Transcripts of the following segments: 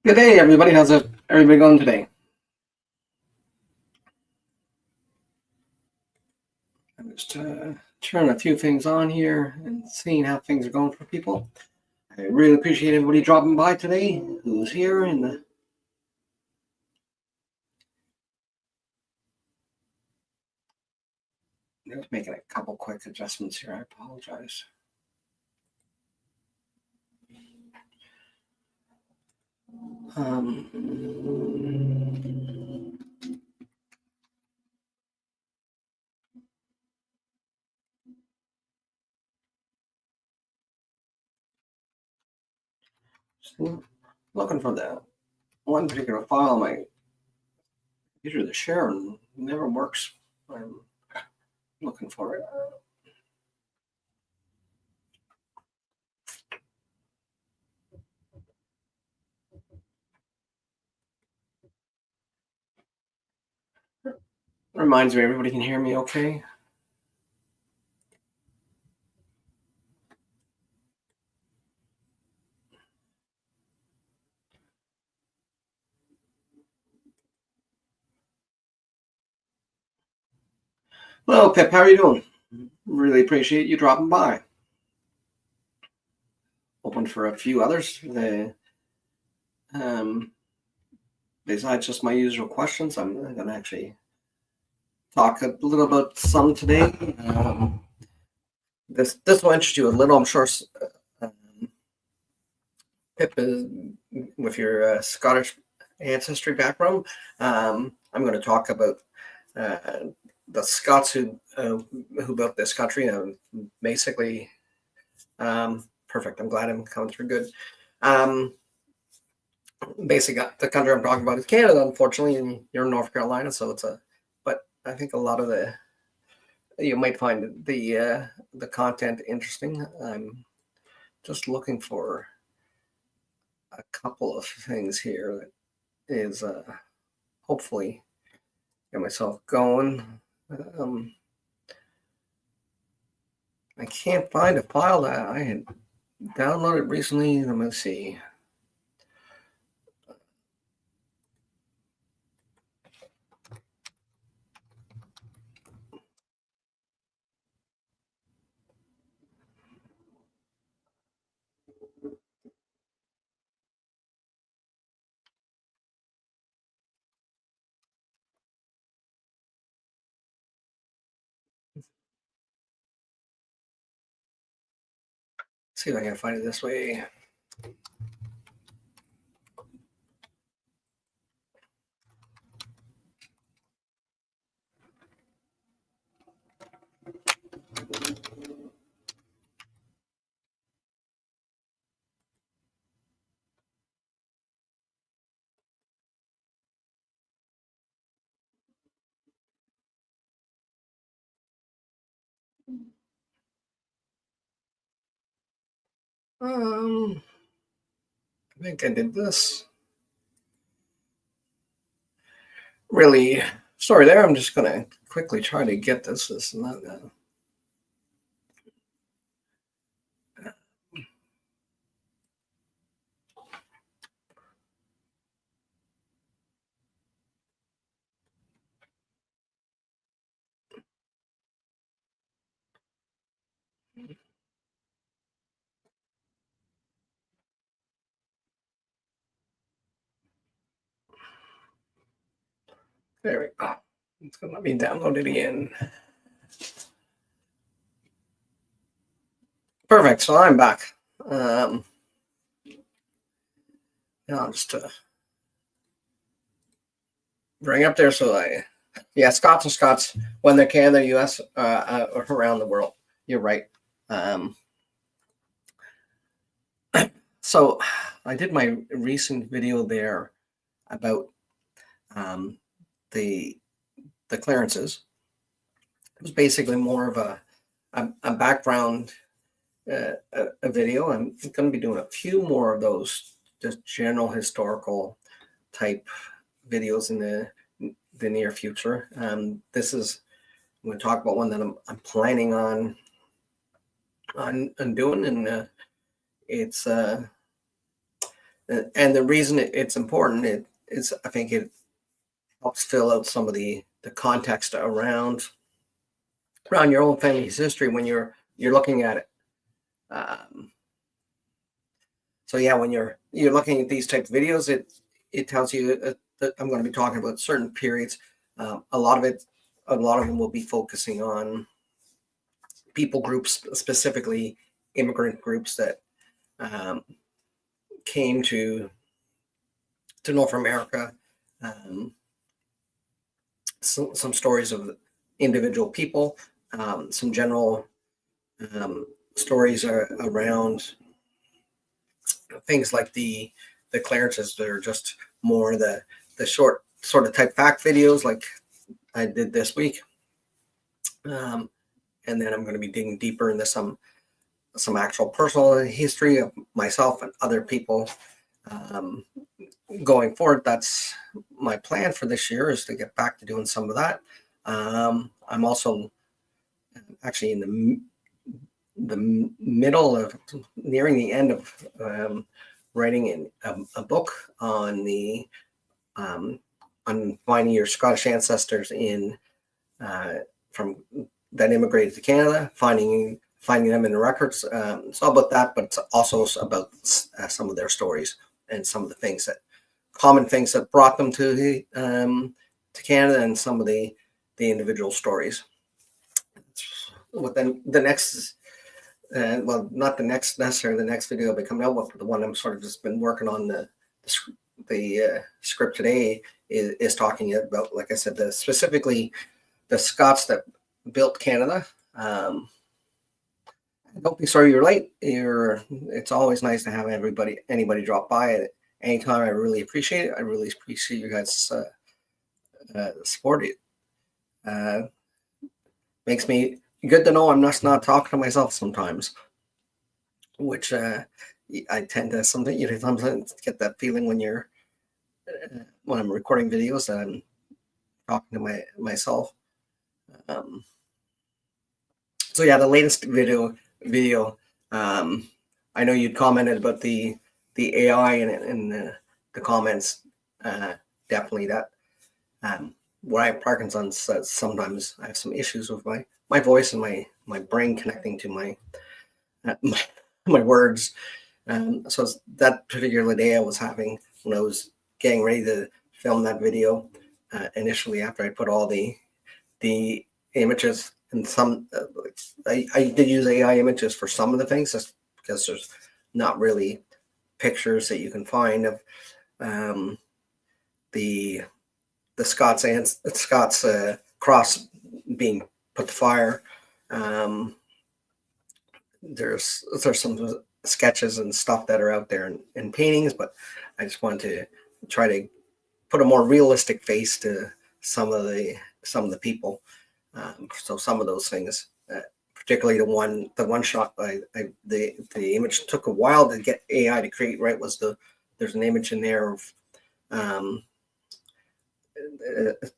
Good day, everybody. How's everybody going today? I'm just turning a few things on here and seeing how things are going for people. I really appreciate everybody dropping by today who's here. And just making a couple quick adjustments here. I apologize. Looking for that one particular file on my computer, the share never works. I'm looking for it. Reminds me, everybody can hear me okay? Hello, Pip. How are you doing? Really appreciate you dropping by. Open for a few others. Besides just my usual questions, I'm going to actually talk a little about some today. This will interest you a little, I'm sure. Pip, is with your Scottish ancestry background, I'm going to talk about the Scots who built this country. Basically, perfect. I'm glad I'm coming through good. Basically, the country I'm talking about is Canada, unfortunately, and you're in North Carolina, so but I think a lot of you might find the content interesting. I'm just looking for a couple of things here that is hopefully get myself going. I can't find a file that I had downloaded recently. Let me see. See if I can find it this way. I think I did this. Really sorry there. I'm just going to quickly try to get this. This is not there we go. It's going to let me download it again. Perfect. So I'm back. Now I'll just bring up there. So Scots and Scots when they're Canada, U.S., around the world. You're right. So I did my recent video there about the clearances. It was basically more of a background a video. I'm going to be doing a few more of those just general historical type videos in the near future. This is, I'm going to talk about one that I'm planning on doing, and it's And the reason it's important is I think it helps fill out some of the context around your own family's history when you're looking at it. So yeah, when you're looking at these type of videos, it tells you that I'm going to be talking about certain periods. A lot of them will be focusing on people groups, specifically immigrant groups that came to North America. Some stories of individual people, some general stories are around things like the clearances that are just more the short sort of type fact videos like I did this week. And then I'm going to be digging deeper into some actual personal history of myself and other people. Going forward, that's my plan for this year, is to get back to doing some of that. I'm also actually in the middle of nearing the end of writing a book on on finding your Scottish ancestors from that immigrated to Canada, finding them in the records. It's all about that, but it's also about some of their stories and some of the common things that brought them to Canada, and some of the individual stories. Within the next, well, not the next necessarily the next video I'll be coming out with, but the one I'm sort of just been working on the script today is talking about, like I said, specifically the Scots that built Canada. Don't be sorry you're late. It's always nice to have anybody drop by at any time. I really appreciate it. I really appreciate you guys support it. Makes me good to know I'm just not talking to myself sometimes, which I tend to sometimes get that feeling when I'm recording videos that I'm talking to myself. So yeah, the latest video. I know you'd commented about the AI in the comments. Definitely that. Where I have Parkinson's, sometimes I have some issues with my voice and my brain connecting to my words. So that particular day I was having when I was getting ready to film that video. Initially, after I put all the images, and some I did use AI images for some of the things, just because there's not really pictures that you can find of the Scots cross being put to fire. There's some sketches and stuff that are out there in paintings, but I just wanted to try to put a more realistic face to some of the people. So some of those things, particularly the one shot, the image took a while to get AI to create. Right, there's an image in there of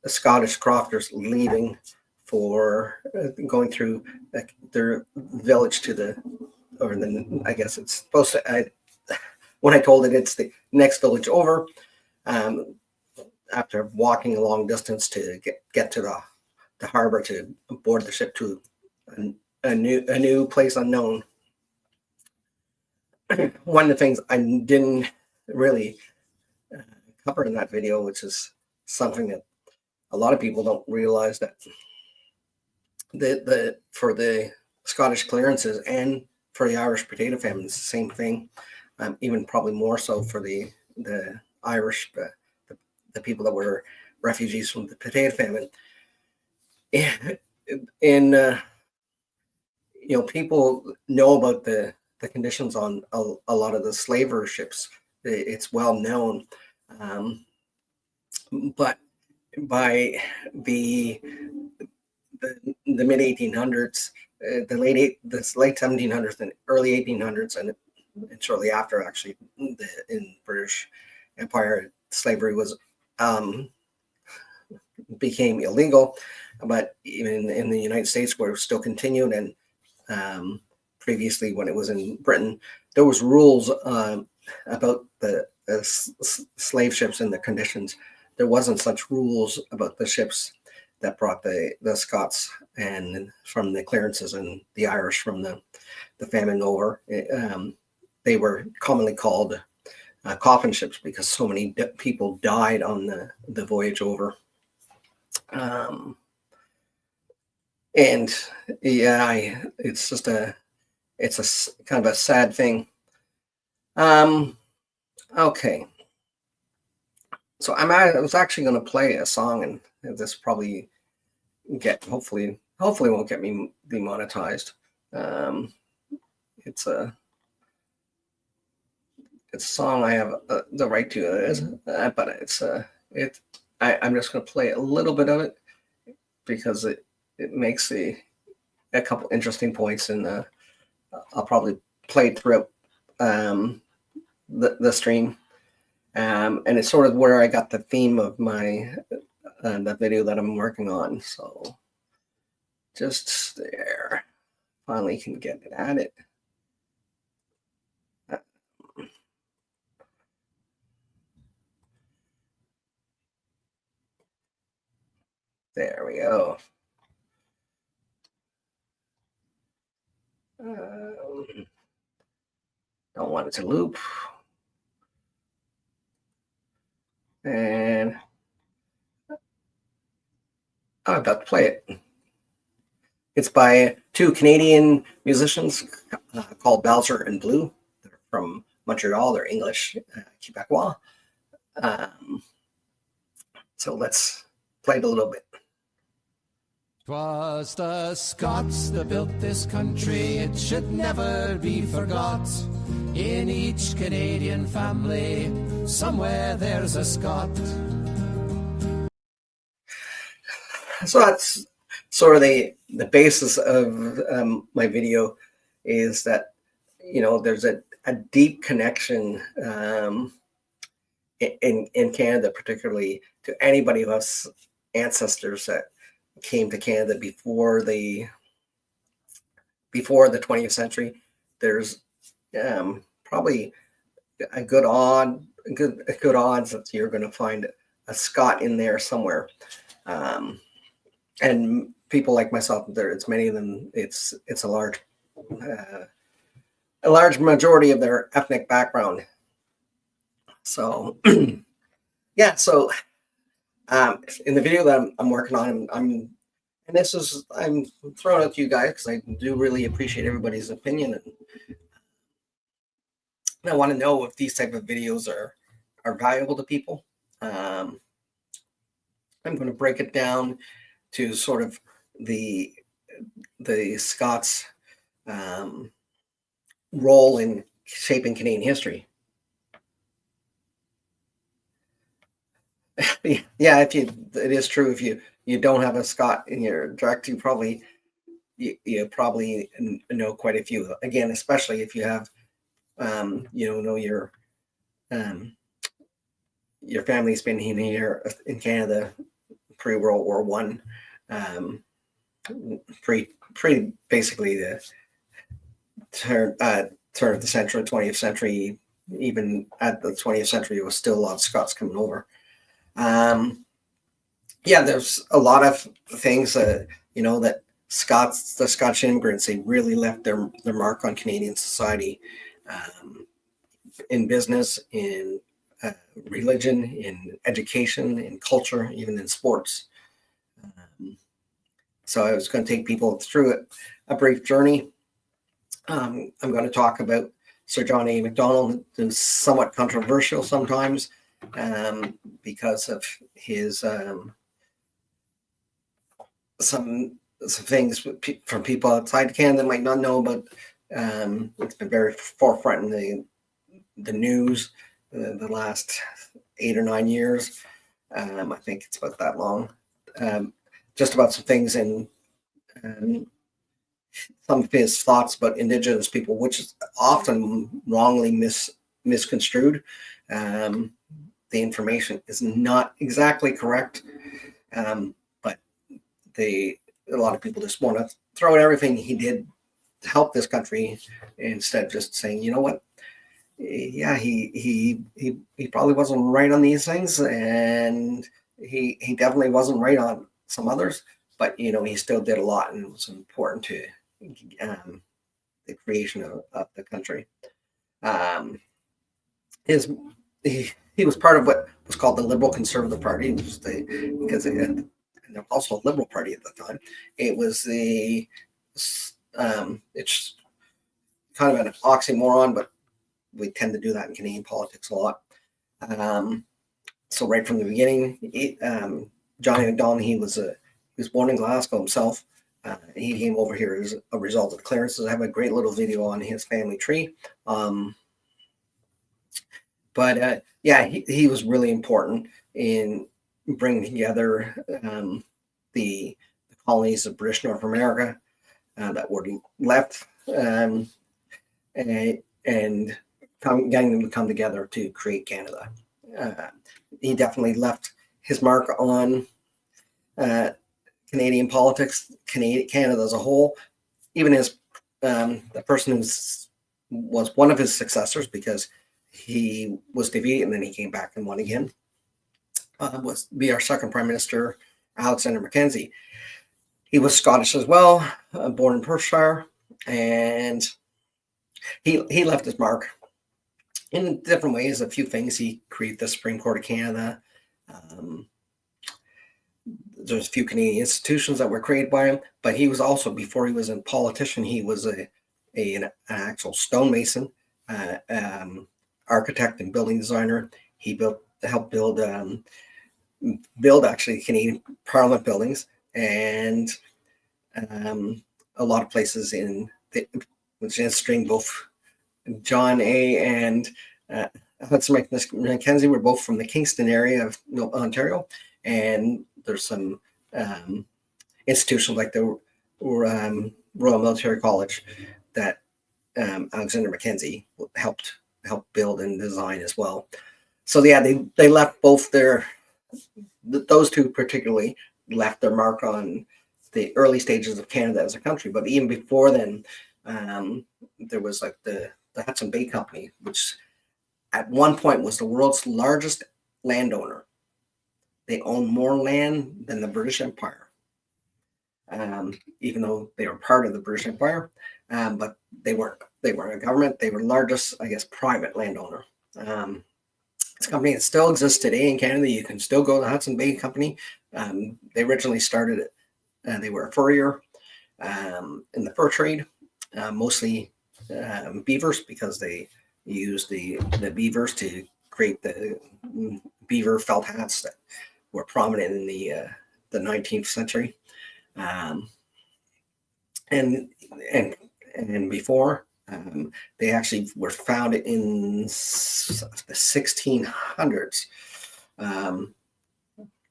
a Scottish crofters leaving for going through their village I guess it's supposed to. When I told it it's the next village over, after walking a long distance to get to the harbor to board the ship to a new place unknown. One of the things I didn't really cover in that video, which is something that a lot of people don't realize, that for the Scottish clearances and for the Irish potato famine, it's the same thing. Even probably more so for the Irish, the people that were refugees from the potato famine. And people know about the conditions on a lot of the slaver ships. It's well known, but by the mid 1800s, the late 1700s and early 1800s, and shortly after, actually, in British Empire, slavery became illegal. But even in the United States, where it still continued, and previously when it was in Britain, there was rules about the slave ships and the conditions. There wasn't such rules about the ships that brought the Scots and from the clearances and the Irish from the famine over. They were commonly called coffin ships because so many people died on the voyage over. And yeah, it's just it's a kind of a sad thing. Okay. So I was actually going to play a song, and this probably hopefully won't get me demonetized. It's a song I have the right to, but I'm just going to play a little bit of it because it makes a couple interesting points, and I'll probably play it throughout the stream. And it's sort of where I got the theme of my the video that I'm working on. So just there, finally can get it at it. There we go. Don't want it to loop. And I'm about to play it. It's by two Canadian musicians called Balzer and Blue. They're from Montreal. They're English, Quebecois. So let's play it a little bit. 'Twas the Scots that built this country, it should never be forgot. In each Canadian family, somewhere there's a Scot. So that's sort of the basis of my video, is that, you know, there's a deep connection in Canada, particularly to anybody who has ancestors that came to Canada before the 20th century. There's probably a good odds that you're going to find a Scot in there somewhere. And people like myself, it's many of them. It's a large majority of their ethnic background. So yeah, so in the video that I'm working on, I'm throwing it to you guys because I do really appreciate everybody's opinion, and I want to know if these type of videos are valuable to people. I'm going to break it down to sort of the Scots' role in shaping Canadian history. Yeah, it is true. If you don't have a Scot in your direct, you probably know quite a few. Again, especially if you have your family's been here in Canada pre-World War One, pre basically the turn of the century, 20th century. Even at the 20th century, there was still a lot of Scots coming over. Yeah, there's a lot of things that the Scottish immigrants, they really left their mark on Canadian society, in business, in religion, in education, in culture, even in sports. So I was going to take people through a brief journey. I'm going to talk about Sir John A. Macdonald, who's somewhat controversial sometimes, because of his some things from people outside Canada might not know, but it's been very forefront in the news the last 8 or 9 years. I think it's about that long. Just about some things in some of his thoughts about Indigenous people, which is often wrongly misconstrued. The information is not exactly correct, but a lot of people just want to throw out everything he did to help this country instead of just saying, you know what, yeah, he probably wasn't right on these things, and he definitely wasn't right on some others. But he still did a lot, and it was important to um, the creation of the country. Um, his he was part of what was called the Liberal Conservative Party, which was because and there was also a Liberal Party at the time. It was it's kind of an oxymoron, but we tend to do that in Canadian politics a lot. So right from the beginning, Johnny MacDonald, he was born in Glasgow himself. He came over here as a result of the clearances. I have a great little video on his family tree. But yeah, he was really important in bringing together the colonies of British North America that were left, and getting them to come together to create Canada. He definitely left his mark on Canadian politics, Canada as a whole. Even as the person who was one of his successors, because he was defeated and then he came back and won again, was our second Prime Minister, Alexander Mackenzie. He was Scottish as well, born in Perthshire, and he left his mark in different ways. A few things. He created the Supreme Court of Canada. There's a few Canadian institutions that were created by him, but he was also, before he was a politician, he was an actual stonemason, architect and building designer. He helped build actually Canadian Parliament buildings, and a lot of places in Ancestry, both John A. and Hudson Mackenzie were both from the Kingston area of Ontario, and there's some institutions like the Royal Military College that Alexander Mackenzie helped build and design as well. So yeah, they left both those two particularly left their mark on the early stages of Canada as a country. But even before then, there was like the Hudson Bay Company, which at one point was the world's largest landowner. They owned more land than the British Empire, even though they were part of the British Empire. But they weren't a government. They were largest, I guess, private landowner. This company that still exists today in Canada. You can still go to the Hudson Bay Company. They originally started it. They were a furrier in the fur trade, mostly beavers, because they used the beavers to create the beaver felt hats that were prominent in the 19th century. And before, they actually were founded in the 1600s.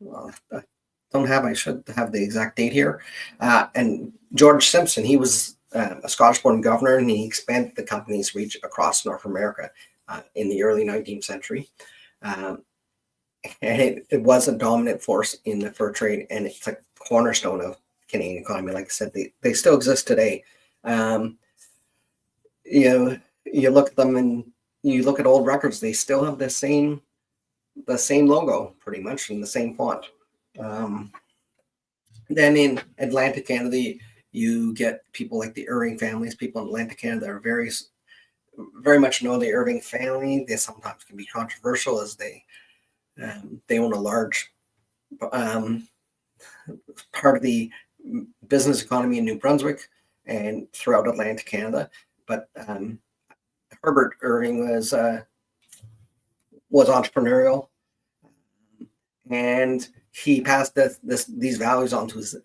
Well, I should have the exact date here. And George Simpson, he was a Scottish-born governor, and he expanded the company's reach across North America in the early 19th century. And it was a dominant force in the fur trade, and it's a cornerstone of Canadian economy. Like I said, they still exist today. You look at them and you look at old records, they still have the same logo pretty much in the same font. Then in Atlantic Canada, you get people like the Irving families. People in Atlantic Canada are very, very much know the Irving family. They sometimes can be controversial as they own a large part of the business economy in New Brunswick and throughout Atlantic Canada. But Herbert Irving was entrepreneurial, and he passed these values on to his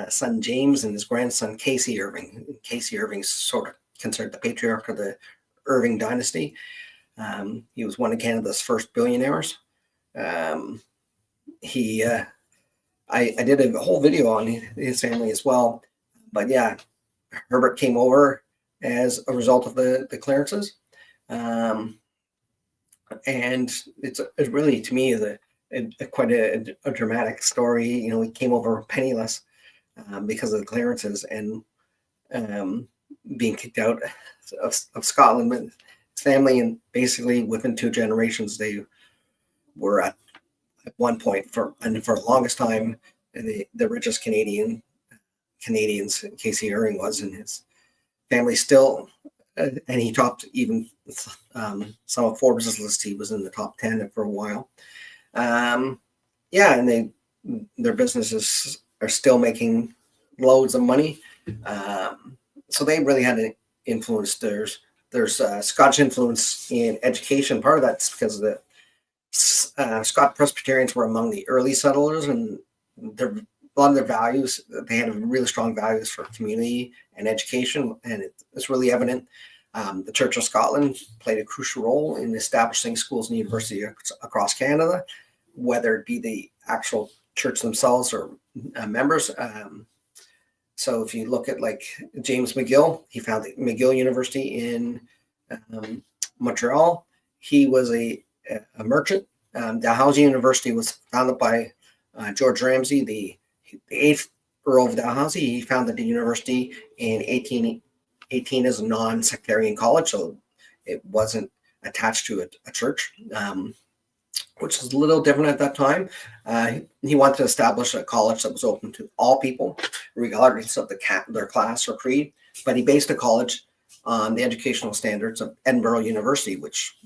son James and his grandson Casey Irving. Casey Irving's sort of considered the patriarch of the Irving dynasty. He was one of Canada's first billionaires. I did a whole video on his family as well. But yeah, Herbert came over as a result of the clearances. And it's really, to me, quite a dramatic story. He came over penniless because of the clearances, and being kicked out of Scotland. family, and basically within 2 generations, they were at one point for the longest time the richest Canadians. Casey Herring was, and his family still, and he topped even some of Forbes' list. He was in the top 10 for a while. Yeah, and their businesses are still making loads of money. So they really had an influence. There's Scottish influence in education. Part of that's because the Scott Presbyterians were among the early settlers, and a lot of their values, they had really strong values for community and education, and it's really evident. The Church of Scotland played a crucial role in establishing schools and universities across Canada, whether it be the actual church themselves or members. So if you look at like James McGill, he founded McGill University in Montreal. He was a merchant. Dalhousie University was founded by George Ramsay, the 8th Earl of Dalhousie. He founded the university in 1818 as a non-sectarian college, so it wasn't attached to a church, which was a little different at that time. He wanted to establish a college that was open to all people, regardless of their class or creed, but he based the college on the educational standards of Edinburgh University, which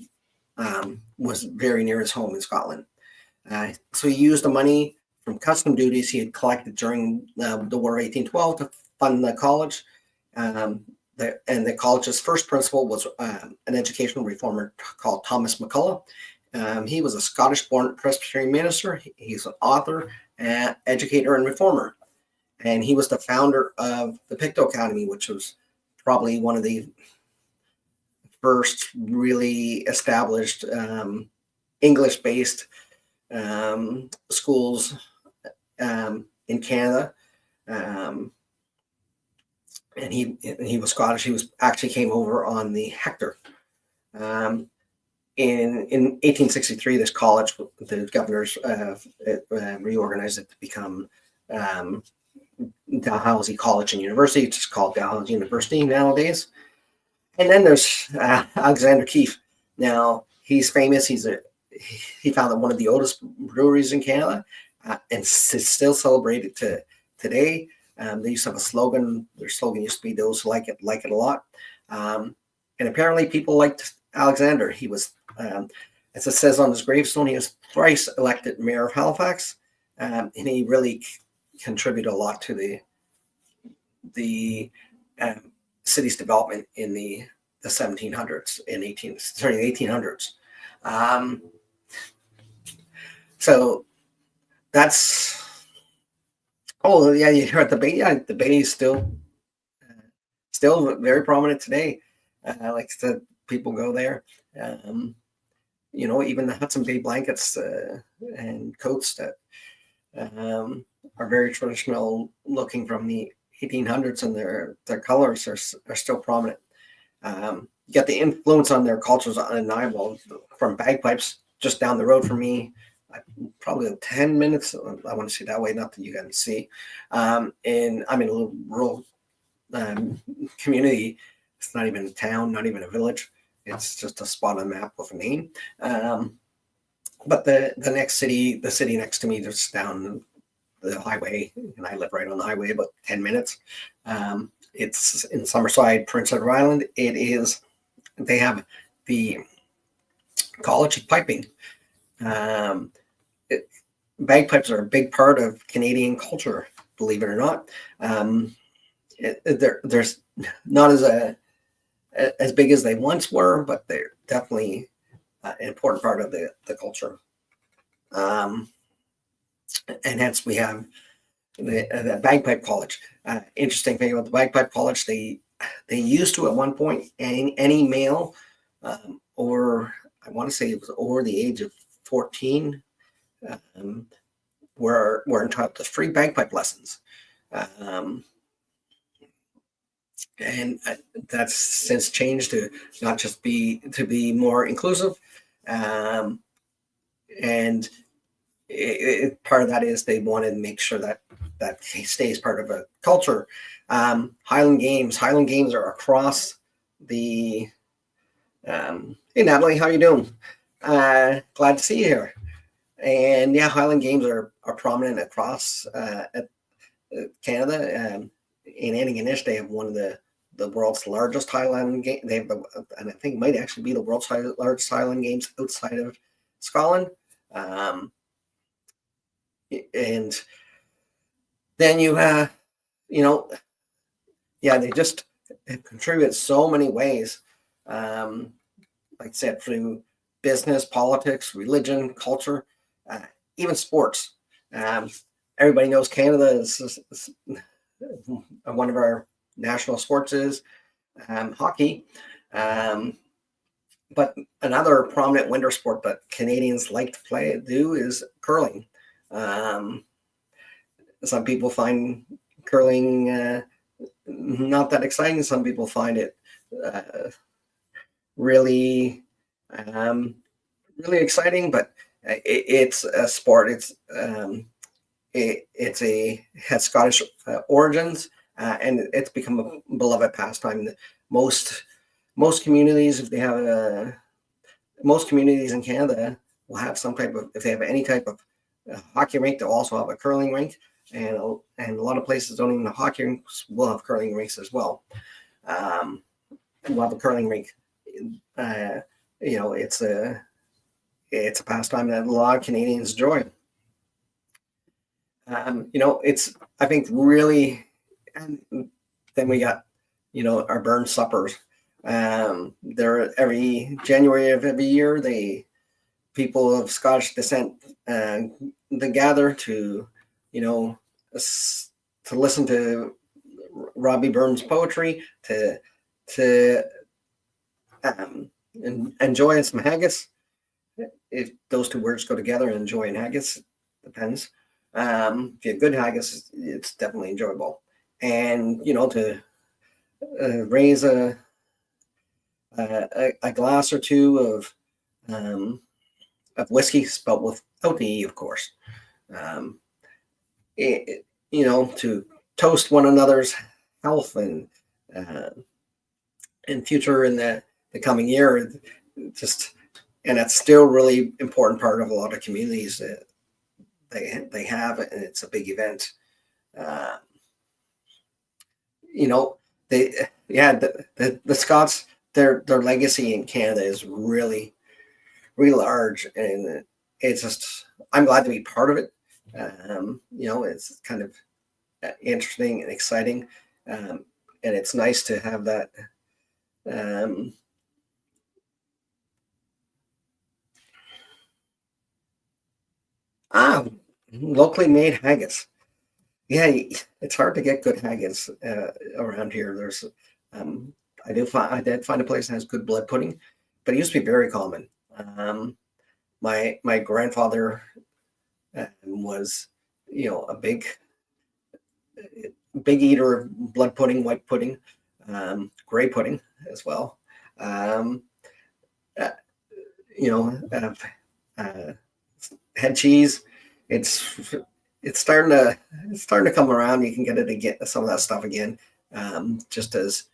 was very near his home in Scotland. So he used the money from custom duties he had collected during the War of 1812 to fund the college. And the college's first principal was an educational reformer called Thomas McCullough. He was a Scottish-born Presbyterian minister. He's an author, educator, and reformer. And he was the founder of the Pictou Academy, which was probably one of the first really established English-based schools in Canada. And he was Scottish. He actually came over on the Hector. In 1863, this college, the governors reorganized it to become Dalhousie College and University. It's called Dalhousie University nowadays. And then there's Alexander Keefe. Now, he's famous. He founded one of the oldest breweries in Canada, and it's still celebrated today. They used to have a slogan. Their slogan used to be, "Those who like it a lot." And apparently people liked Alexander. He was, as it says on his gravestone, he was thrice elected mayor of Halifax, and he really contributed a lot to the city's development in the 1700s and 1800s. So that's, oh yeah, you heard the Bay. Yeah, the Bay is still very prominent today. Like I said, people go there. Even the Hudson Bay blankets and coats that are very traditional looking from the 1800s, and their colors are still prominent. Yet the influence on their culture is undeniable. From bagpipes just down the road from me, probably 10 minutes. I want to see that way, not that you can see. And I'm in a little rural community. It's not even a town, not even a village. It's just a spot on the map with a name. But the next city, the city next to me, just down the highway, and I live right on the highway, about 10 minutes. It's in Summerside, Prince Edward Island. They have the College of Piping. Bagpipes are a big part of Canadian culture, believe it or not. There's not as big as they once were, but they're definitely an important part of the culture. And hence we have the Bagpipe College. Interesting thing about the Bagpipe College, they used to at one point any male or I want to say it was over the age of 14 were entitled to free bagpipe lessons. And that's since changed to not just be more inclusive. And part of that is they wanted to make sure that stays part of a culture. Highland Games are across the Hey Natalie, how you doing? Glad to see you here. And yeah, Highland games are prominent across Canada. In Antigonish, they have one of the world's largest Highland game. They have, and I think it might actually be the world's largest Highland games outside of Scotland. And then you know, yeah, they just contribute so many ways. Like I said, through business, politics, religion, culture, even sports. Everybody knows Canada is one of our national sports is hockey. But another prominent winter sport that Canadians like to do is curling. Some people find curling not that exciting. Some people find it really exciting, but it's a sport. Has Scottish origins, and it's become a beloved pastime. Most communities, if they have most communities in Canada will have some type of, if they have any type of hockey rink, they'll also have a curling rink, and a lot of places don't even have hockey rinks, will have curling rinks as well. We'll have a curling rink. It's a pastime that a lot of Canadians enjoy. It's, I think, really, and then we got, our burn suppers. They're every January of every year, people of Scottish descent, they gather to, to listen to Robbie Burns' poetry, to enjoy some haggis. If those two words go together, enjoy and haggis, depends. If you have good haggis, it's definitely enjoyable. And, to raise a glass or two of whiskey, spelled without the E, of course. To toast one another's health and future in the coming year. And that's still really important part of a lot of communities that they have, and it's a big event. The Scots, their legacy in Canada is really, really large, and it's just, I'm glad to be part of it. It's kind of interesting and exciting, and it's nice to have that. Locally made haggis. Yeah, it's hard to get good haggis around here. There's, I did find a place that has good blood pudding, but it used to be very common. My grandfather was, a big eater of blood pudding, white pudding, gray pudding as well. Head cheese. It's starting to come around. You can get it again, some of that stuff again. Just as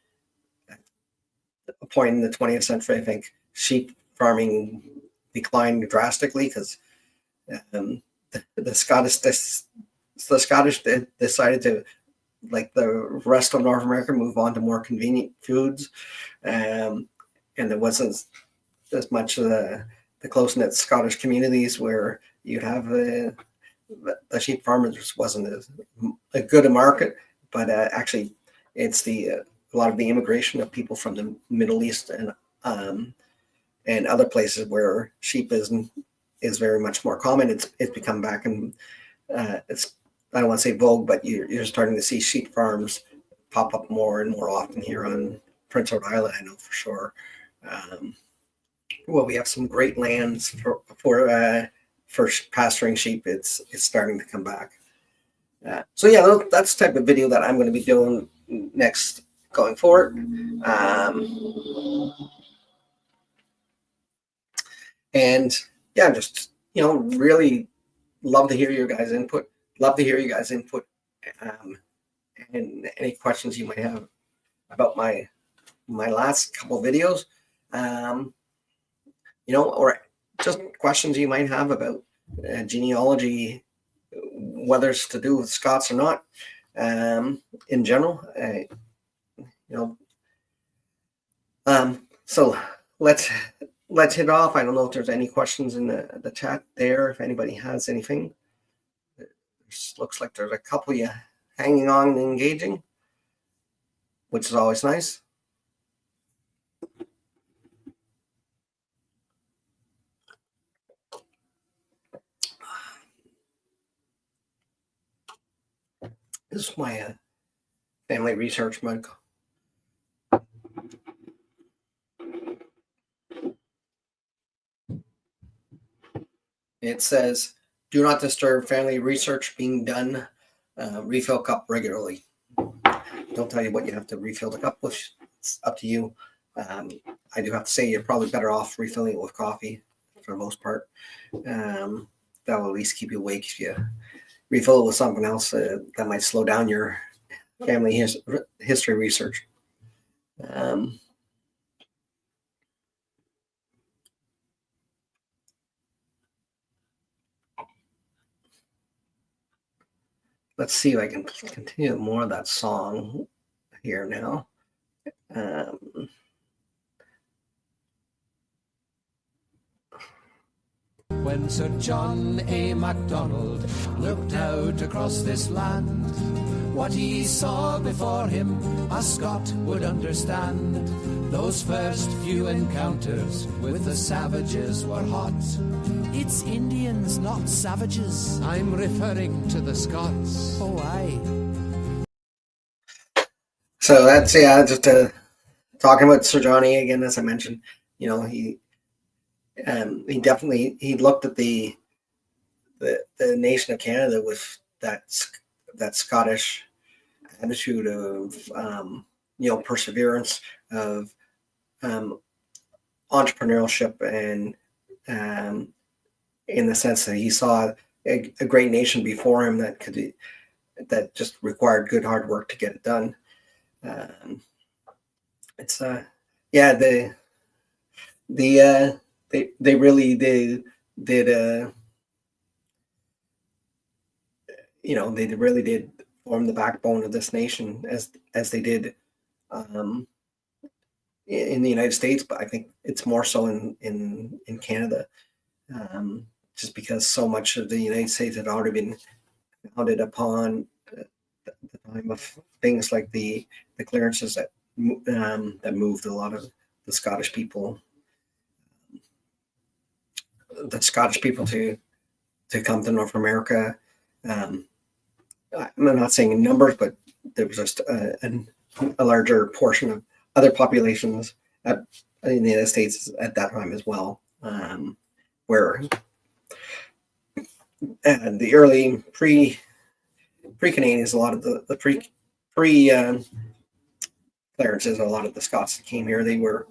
a point in the 20th century, I think sheep farming declined drastically because the Scottish decided to, like the rest of North America, move on to more convenient foods, and there wasn't as much of the close-knit Scottish communities where you'd have the sheep farmers wasn't as a good a market, but actually it's a lot of the immigration of people from the Middle East and other places where sheep is very much more common. It's become back, and it's, I don't want to say vogue, but you're starting to see sheep farms pop up more and more often here on Prince Edward Island. I know for sure. We have some great lands for pasturing sheep. It's starting to come back. So yeah, that's the type of video that I'm going to be doing next going forward. And yeah, just, really love to hear your guys' input. And any questions you might have about my last couple of videos. Or just questions you might have about genealogy, whether it's to do with Scots or not, in general. So let's hit off. I don't know if there's any questions in the chat there. If anybody has anything, looks like there's a couple of you hanging on and engaging, which is always nice. This is my family research mug. It says, "Do not disturb family research being done. Refill cup regularly." Don't tell you what you have to refill the cup with. It's up to you. I do have to say you're probably better off refilling it with coffee for the most part. That will at least keep you awake. If you refill it with something else, that might slow down your family history research. Let's see if I can continue more of that song here now. When Sir John A. Macdonald looked out across this land, what he saw before him a Scot would understand. Those first few encounters with the savages were hot. It's Indians, not savages. I'm referring to the Scots. Oh, aye. So that's, just talking about Sir John A. again, as I mentioned, he definitely, he looked at the nation of Canada with that Scottish attitude of perseverance, of entrepreneurship, and in the sense that he saw a great nation before him that just required good hard work to get it done. They really did form the backbone of this nation as they did in the United States, but I think it's more so in Canada, just because so much of the United States had already been founded upon the time of things like the clearances that moved a lot of the Scottish people to come to North America. I'm not saying in numbers, but there was just a larger portion of other populations in the United States at that time as well, where the early pre-Canadians, a lot of the clearances, a lot of the Scots that came here, they were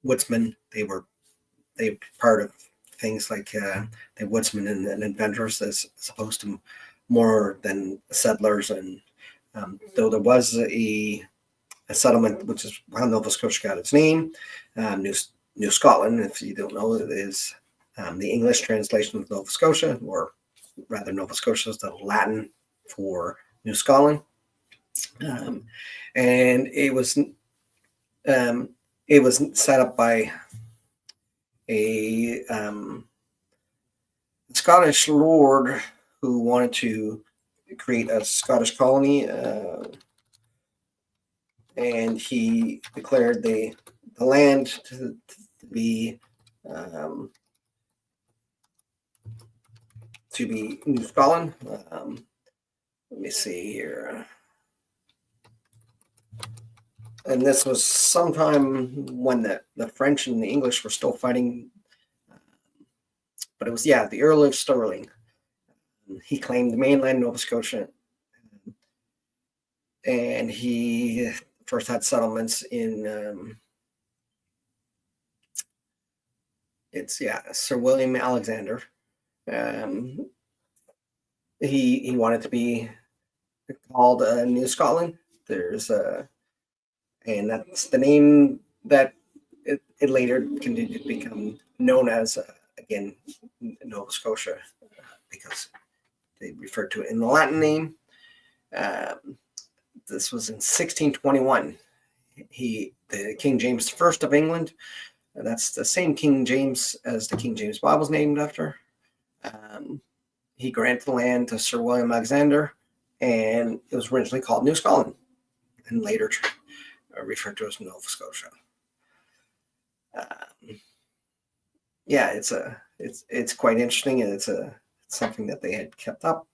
woodsmen. They were part of things like the woodsmen and adventurers, as opposed to more than settlers. And though there was a settlement, which is how Nova Scotia got its name, New Scotland, if you don't know, it is the English translation of Nova Scotia, or rather Nova Scotia is the Latin for New Scotland. And it was set up by a Scottish lord who wanted to create a Scottish colony, and he declared the land to be New Scotland. Let me see here. And this was sometime when the French and the English were still fighting. But it was, the Earl of Stirling. He claimed mainland Nova Scotia. And he first had settlements in, Sir William Alexander. He wanted to be called New Scotland. And that's the name that it later continued to become known as, again, Nova Scotia, because they referred to it in the Latin name. This was in 1621. The King James I of England, that's the same King James as the King James Bible is named after. He granted the land to Sir William Alexander, and it was originally called New Scotland, and later referred to as Nova Scotia. Yeah, it's quite interesting, and it's something that they had kept up.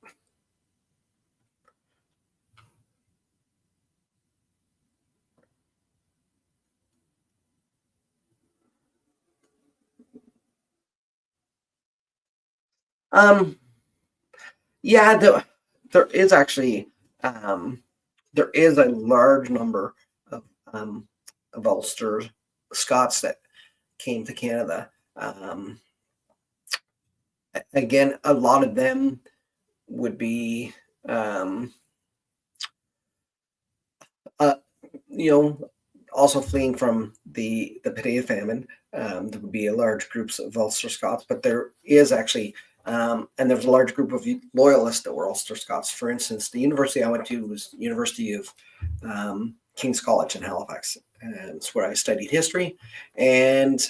Yeah, there is actually there is a large number of Ulster Scots that came to Canada. Again, a lot of them would be, also fleeing from the potato famine. There would be a large groups of Ulster Scots, but there is actually, and there's a large group of loyalists that were Ulster Scots. For instance, the university I went to was University of King's College in Halifax, and it's where I studied history. And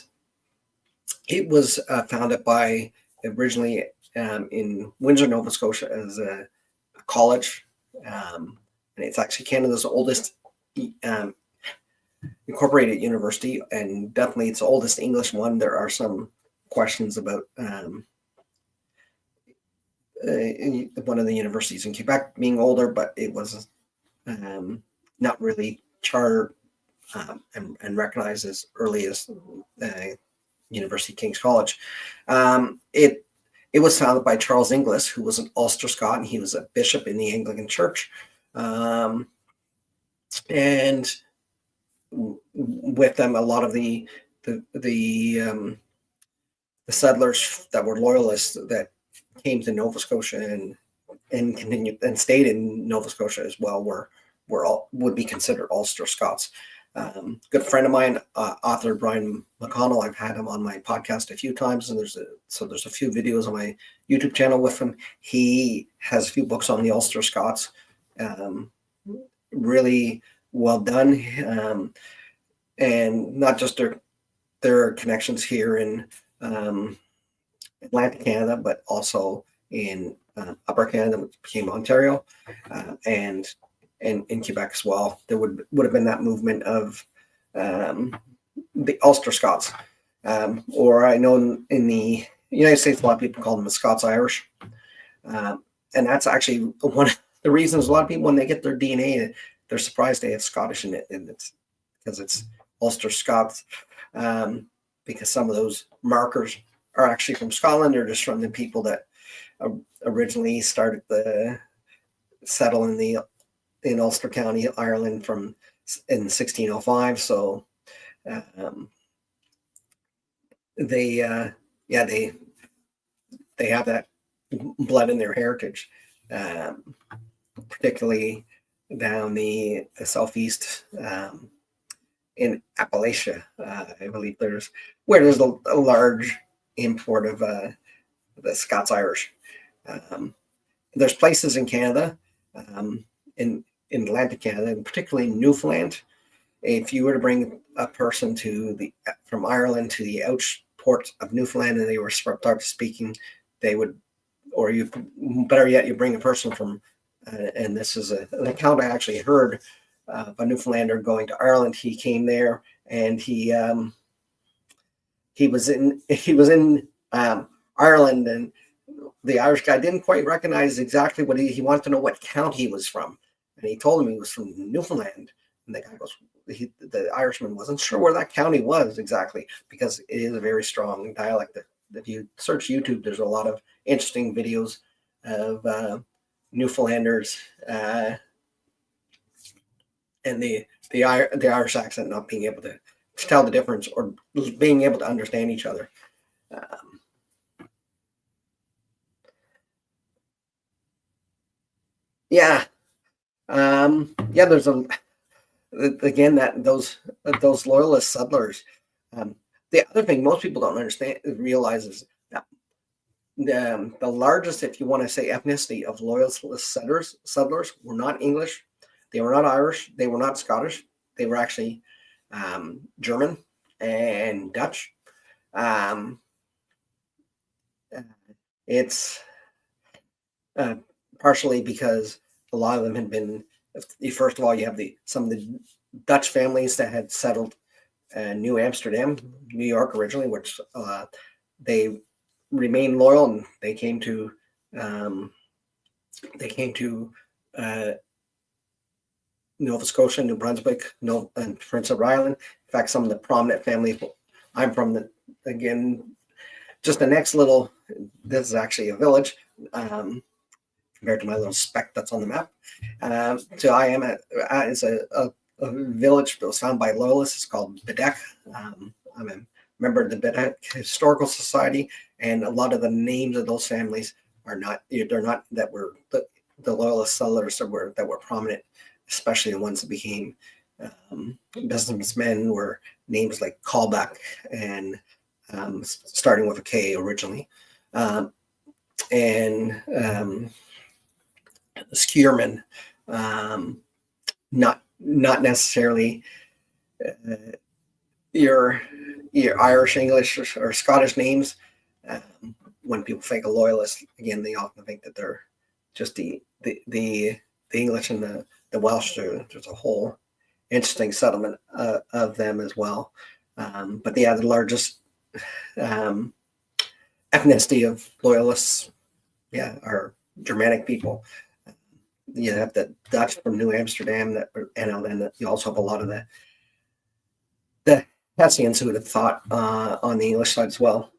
it was founded by, originally in Windsor, Nova Scotia, as a college, and it's actually Canada's oldest incorporated university, and definitely its oldest English one. There are some questions about one of the universities in Quebec being older, but it was not really chartered and recognized as early as University of King's College. It was founded by Charles Inglis, who was an Ulster Scot, and he was a bishop in the Anglican Church. And with them, a lot of the settlers that were loyalists that came to Nova Scotia and continued and stayed in Nova Scotia as well would be considered Ulster Scots. Good friend of mine, author Brian McConnell, I've had him on my podcast a few times, and there's a few videos on my YouTube channel with him. He has a few books on the Ulster Scots, really well done, and not just their connections here in Atlantic Canada, but also in Upper Canada, which became Ontario, and in Quebec as well. There would have been that movement of the Ulster Scots, or I know in the United States, a lot of people call them the Scots-Irish, and that's actually one of the reasons a lot of people, when they get their DNA, they're surprised they have Scottish in it, and it's because it's Ulster Scots, because some of those markers are actually from Scotland, or just from the people that originally started the settle in Ulster County, Ireland, in 1605. So they have that blood in their heritage, particularly down the southeast, in Appalachia. I believe there's a large import of the Scots-Irish. There's places in Canada, in Atlantic Canada, and particularly Newfoundland. If you were to bring a person from Ireland to the outport of Newfoundland, and they were Sparta speaking, they would, or you, better yet, you bring a person from, and this is an account I actually heard, a Newfoundlander going to Ireland. He came there, and he was in Ireland, and the Irish guy didn't quite recognize exactly what he wanted to know what county he was from, and he told him he was from Newfoundland. And the guy goes, the Irishman wasn't sure where that county was exactly, because it is a very strong dialect. If you search YouTube, there's a lot of interesting videos of Newfoundlanders and the Irish accent not being able to tell the difference, or being able to understand each other. There's those loyalist settlers, The other thing most people don't realize is that the largest, if you want to say, ethnicity of loyalist settlers were not English, they were not Irish, they were not Scottish, they were actually German and Dutch. It's partially because a lot of them had been, first of all, you have some of the Dutch families that had settled New Amsterdam, New York originally, which they remained loyal, and they came to Nova Scotia, New Brunswick, and Prince of Ireland. In fact, some of the prominent families I'm from, again, just the next little, this is actually a village compared to my little speck that's on the map. So I am it's a village that was founded by loyalists. It's called Bedeck. I'm a member of the Bedeck Historical Society, and a lot of the names of those families are not, they're not that were the loyalist settlers that were prominent, especially the ones that became businessmen, were names like Callback and starting with a K originally, and Skierman, not necessarily your Irish, English, or Scottish names. When people think of loyalists, again, they often think that they're just the English and the Welsh. There's a whole interesting settlement of them as well. But the largest ethnicity of loyalists, are Germanic people. You have the Dutch from New Amsterdam, and then you also have a lot of the Hessians who would have thought on the English side as well.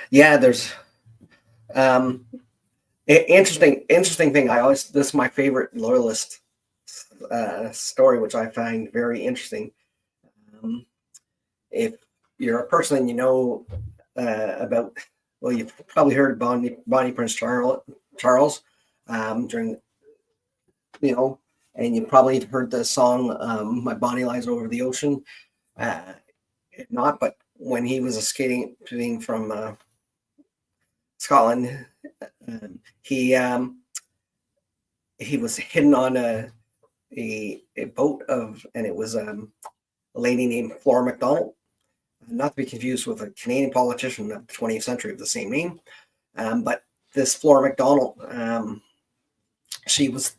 Yeah, there's interesting thing. This is my favorite loyalist story, which I find very interesting. If you're a person and you know about, well, you've probably heard Bonnie Prince Charles during, and you probably heard the song "My Bonnie Lies Over the Ocean." If not, but when he was escaping from Scotland, he was hidden on a boat and it was a lady named Flora MacDonald, not to be confused with a Canadian politician of the 20th century of the same name. But this Flora MacDonald, she was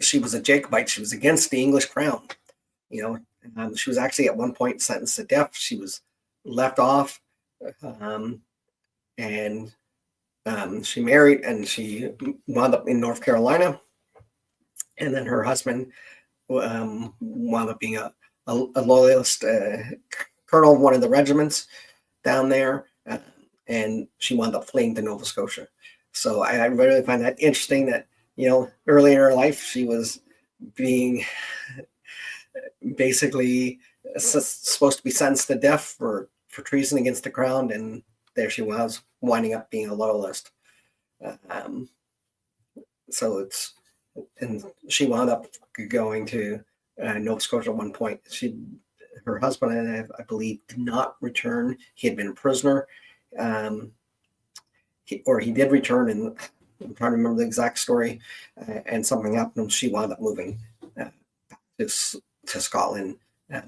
a Jacobite. She was against the English crown. She was actually at one point sentenced to death. She was left off, and she married, and she wound up in North Carolina. And then her husband wound up being a loyalist colonel of one of the regiments down there, and she wound up fleeing to Nova Scotia. So I really find that interesting that, early in her life, she was being basically supposed to be sentenced to death for treason against the crown, and there she was winding up being a loyalist. And she wound up going to Nova Scotia at one point. Her husband, I believe, did not return. He had been a prisoner, he did return, and I'm trying to remember the exact story. And something happened, and she wound up moving to Scotland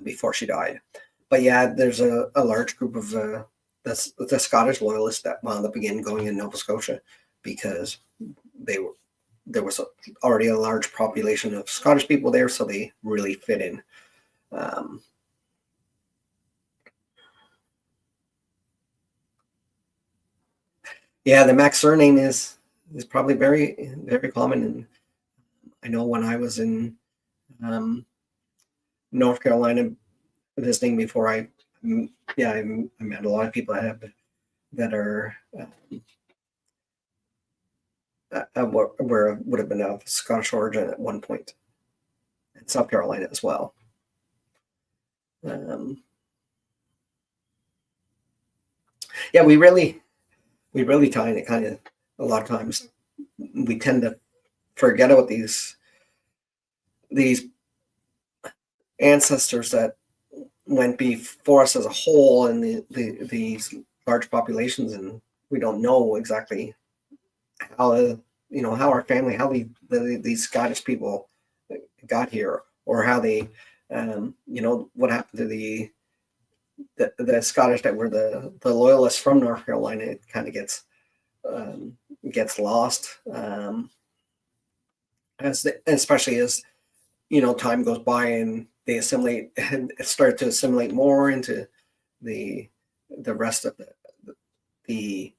before she died. But yeah, there's a large group of the Scottish loyalists that wound up again going in Nova Scotia because there was already a large population of Scottish people there, so they really fit in. The Mac surname is probably very, very common. And I know when I was in North Carolina visiting before, I met a lot of people that are would have been of Scottish origin at one point, in South Carolina as well. We really kind of a lot of times we tend to forget about these ancestors that went before us as a whole, and these large populations, and we don't know exactly how how our family, how these Scottish people got here, or how they what happened to the Scottish that were the loyalists from North Carolina. It kind of gets lost, especially as time goes by and they assimilate and start to assimilate more into the rest of the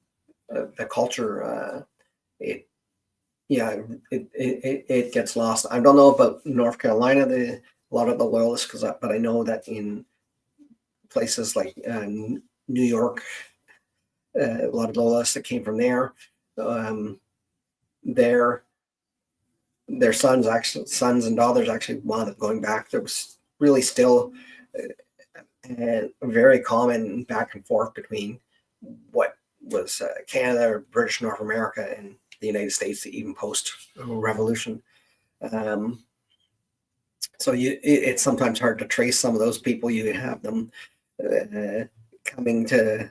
culture. It gets lost. I don't know about North Carolina, a lot of the loyalists, but I know that in places like New York, a lot of loyalists that came from there, their sons and daughters actually wound up going back. There was really still a very common back and forth between what was Canada or British North America and the United States, even post-revolution. So it's sometimes hard to trace some of those people. You have them coming to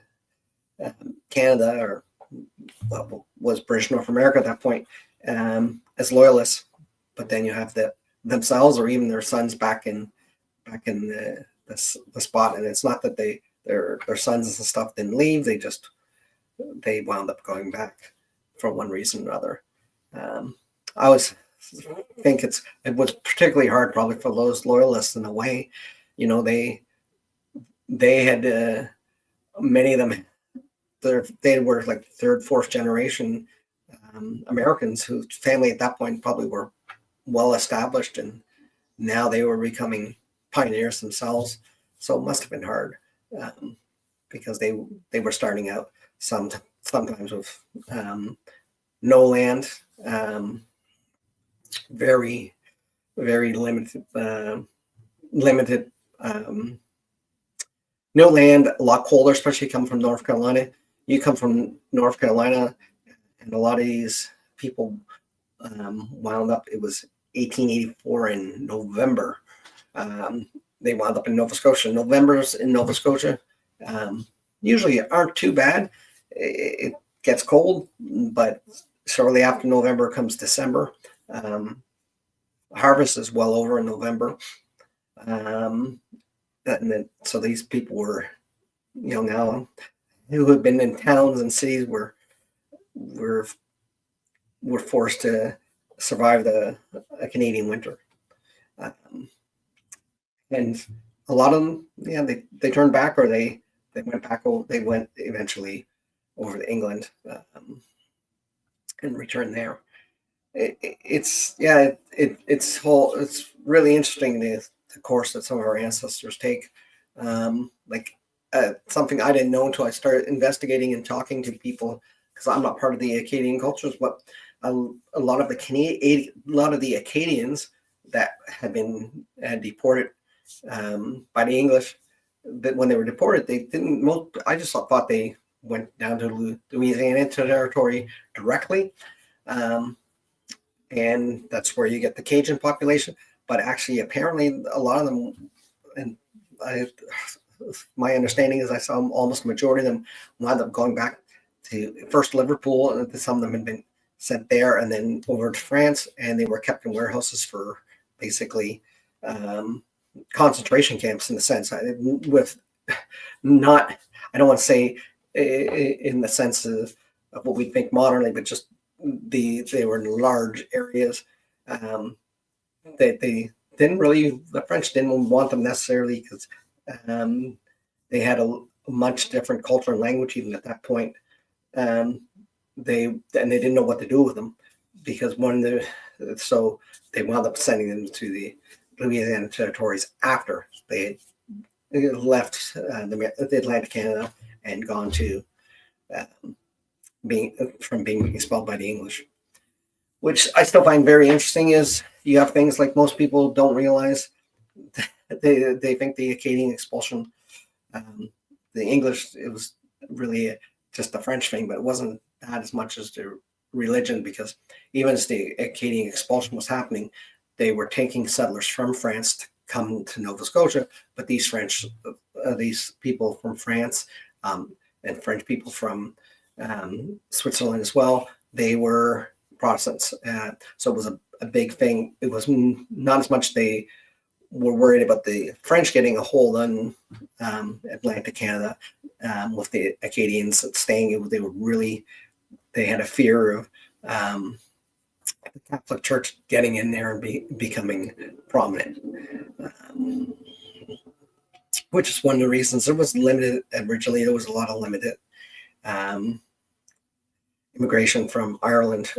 Canada, or was British North America at that point, as loyalists, but then you have themselves or even their sons back in the spot, and it's not that their sons and stuff didn't leave; they wound up going back for one reason or another. I think it was particularly hard probably for those loyalists in a way. They had many of them. They were like third, fourth generation Americans whose family at that point probably were well established, and now they were becoming pioneers themselves. So it must have been hard because they were starting out sometimes with no land, very, very limited no land, a lot colder, especially come from North Carolina. You come from North Carolina, and a lot of these people wound up, it was 1884 in November. They wound up in Nova Scotia. Novembers in Nova Scotia usually aren't too bad. It gets cold, but shortly after November comes December. Harvest is well over in November. So these people were, now who had been in towns and cities were forced to survive a Canadian winter. And a lot of them, they turned back, or they went back. They went eventually over to England and returned there. It's really interesting the course that some of our ancestors take. Something I didn't know until I started investigating and talking to people, because I'm not part of the Acadian cultures, but a lot of the Acadians that had been deported by the English, that when they were deported, they didn't. I just thought they went down to Louisiana territory directly, and that's where you get the Cajun population. But actually, apparently, a lot of them, and my understanding is I saw almost the majority of them wound up going back to first Liverpool, and some of them had been sent there and then over to France, and they were kept in warehouses for basically concentration camps, in a sense. I don't want to say in the sense of what we think modernly, but just they were in large areas. The French didn't want them necessarily, because they had a much different culture and language even at that point. They didn't know what to do with them, because so they wound up sending them to the Louisiana territories after they had left the Atlantic Canada and gone to being expelled by the English. Which I still find very interesting is you have things like most people don't realize. They think the Acadian expulsion, the English, it was really just the French thing, but it wasn't that as much as the religion, because even as the Acadian expulsion was happening, they were taking settlers from France to come to Nova Scotia, but these these people from France and French people from Switzerland as well, they were Protestants. So it was a big thing. It was not as much they were worried about the French getting a hold on Atlantic Canada with the Acadians staying. They had a fear of the Catholic Church getting in there and becoming prominent, which is one of the reasons there was limited. Originally, there was a lot of limited immigration from Ireland.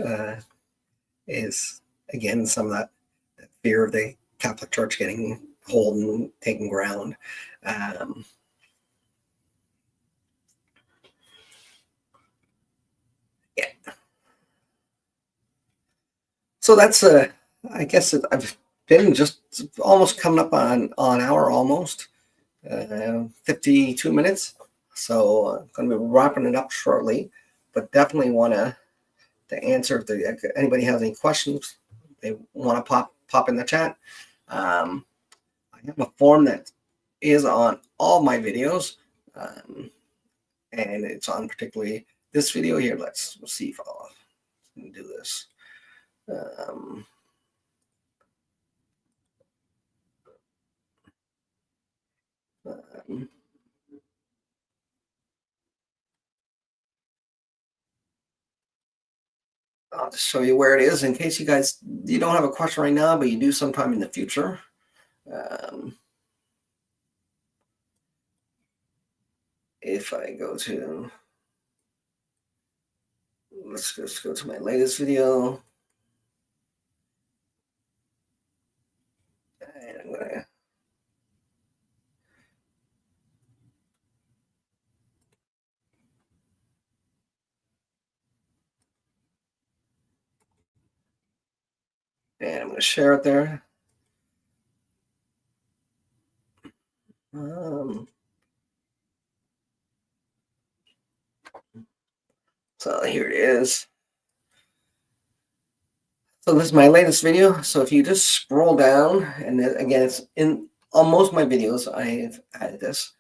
Is again some of that fear of the Catholic Church getting hold and taking ground. Yeah. So that's I guess I've been just almost coming up on an hour almost, 52 minutes. So I'm going to be wrapping it up shortly, but definitely want to answer if anybody has any questions they want to pop in the chat. I have a form that is on all my videos, and it's on particularly this video here. Let's see if I'll do this. I'll just show you where it is in case you don't have a question right now, but you do sometime in the future. If I go to, let's just go to my latest video. And I'm gonna share it there. So here it is. So this is my latest video. So if you just scroll down, and again, it's in on most of my videos, I've added this.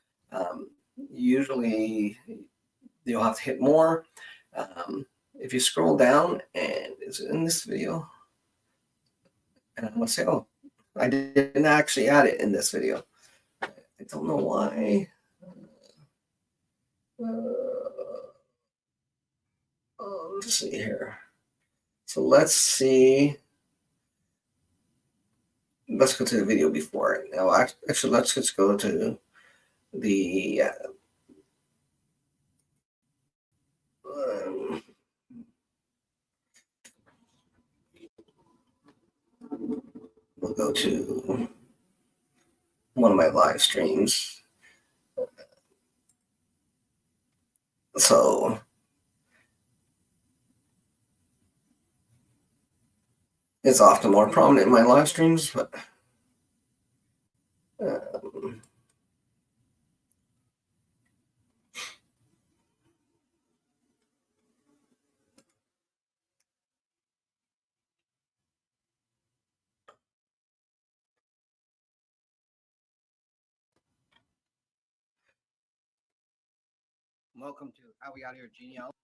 Usually you'll have to hit more. If you scroll down, and it's in this video, and I'm gonna say, oh, I didn't actually add it in this video. I don't know why. Let's see here. So let's see. Let's go to the video before it. Now, actually, let's just go to the we'll go to one of my live streams. So it's often more prominent in my live streams, but welcome to How We Got Here Genealogy.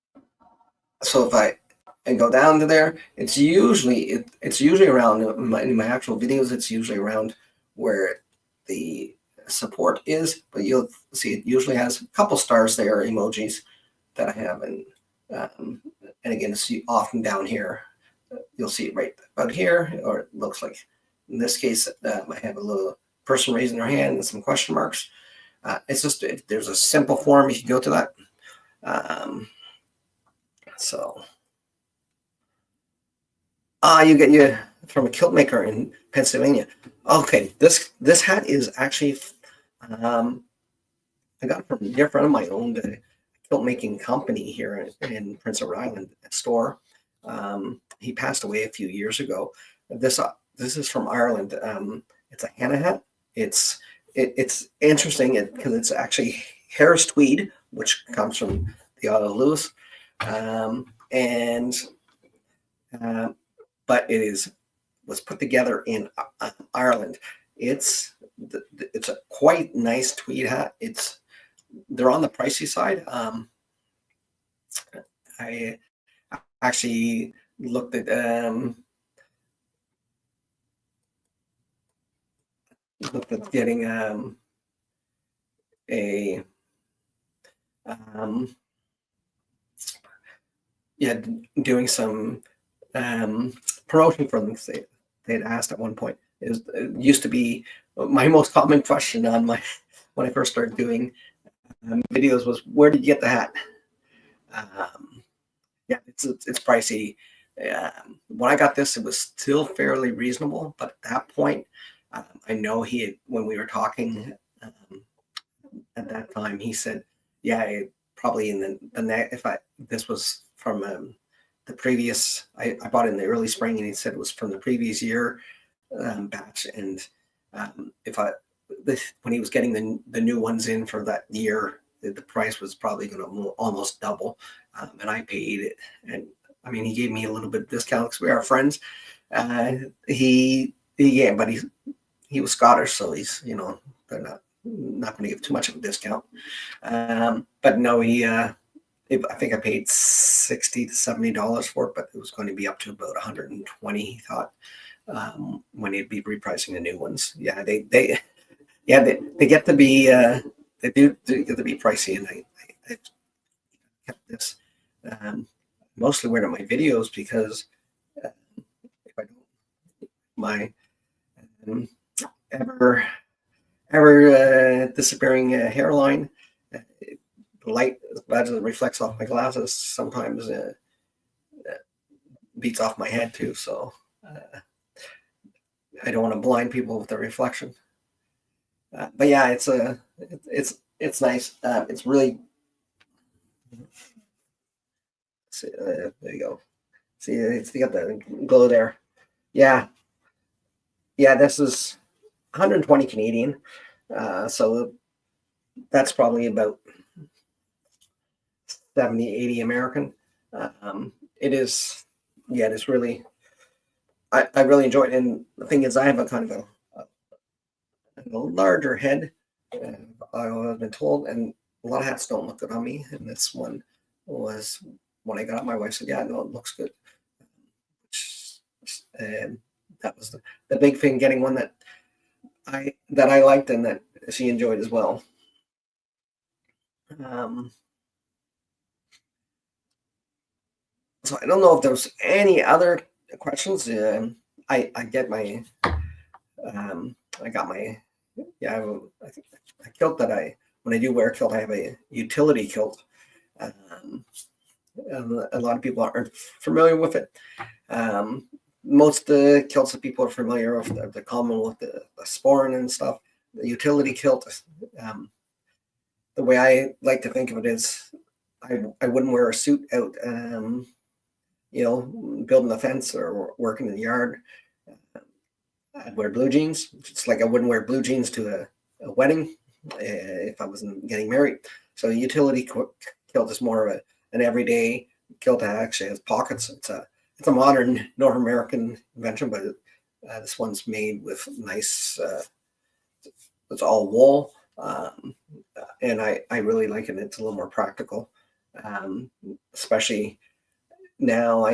So if I go down to there, it's usually around in my actual videos. It's usually around where the support is, but you'll see it usually has a couple stars there, emojis that I have, and again, it's often down here. You'll see it right about here, or it looks like in this case I have a little person raising their hand and some question marks. It's just if there's a simple form, you can go to that. So you get from a kilt maker in Pennsylvania. Okay, this hat is actually I got it from a dear friend of mine, owned a kilt making company here in Prince Edward Island store. He passed away a few years ago. This is from Ireland. It's a Hannah hat. It's interesting because it's actually Harris tweed, which comes from the Otto Lewis, but it was put together in Ireland. It's it's a quite nice tweed hat. They're on the pricey side. I actually looked at getting a doing some promotion for them. They'd asked at one point. It used to be my most common question on when I first started doing videos was, where did you get the hat? Yeah, it's pricey. When I got this, it was still fairly reasonable, but at that point, I know when we were talking at that time, he said, yeah, probably in this was from the previous, I bought it in the early spring, and he said it was from the previous year batch. And when he was getting the new ones in for that year, the price was probably going to almost double. And I paid it. And I mean, he gave me a little bit of discount because we are friends. But he was Scottish, so he's, they're not going to give too much of a discount. But no, I think I paid $60 to $70 for it, but it was going to be up to about 120, he thought, when he'd be repricing the new ones. Yeah, they get to be they do get to be pricey, and I kept this mostly wearing my videos because if I don't my ever disappearing hairline, the light as it reflects off my glasses sometimes beats off my head too. So I don't want to blind people with the reflection. But yeah, it's nice. It's really. There you go. See, it's got the glow there. Yeah. This is 120 Canadian. So that's probably about 70, 80 American. It is. Yeah, it's really. I really enjoy it, and the thing is, I have a kind of a larger head. I've been told, and a lot of hats don't look good on me, and this one was, when I got it, my wife said, yeah, no, it looks good. And that was the big thing, getting one that I liked and that she enjoyed as well. So I don't know if there's any other questions. I got my a kilt that when I do wear a kilt, I have a utility kilt. A lot of people aren't familiar with it. Most kilts that people are familiar with, the common with the sporran and stuff. The utility kilt, the way I like to think of it is, I wouldn't wear a suit out, building a fence or working in the yard. I'd wear blue jeans. It's like I wouldn't wear blue jeans to a wedding if I wasn't getting married. So a utility kilt is more of an everyday kilt that actually has pockets. It's a modern North American invention, but this one's made with nice. It's all wool, and I really like it. It's a little more practical, especially now.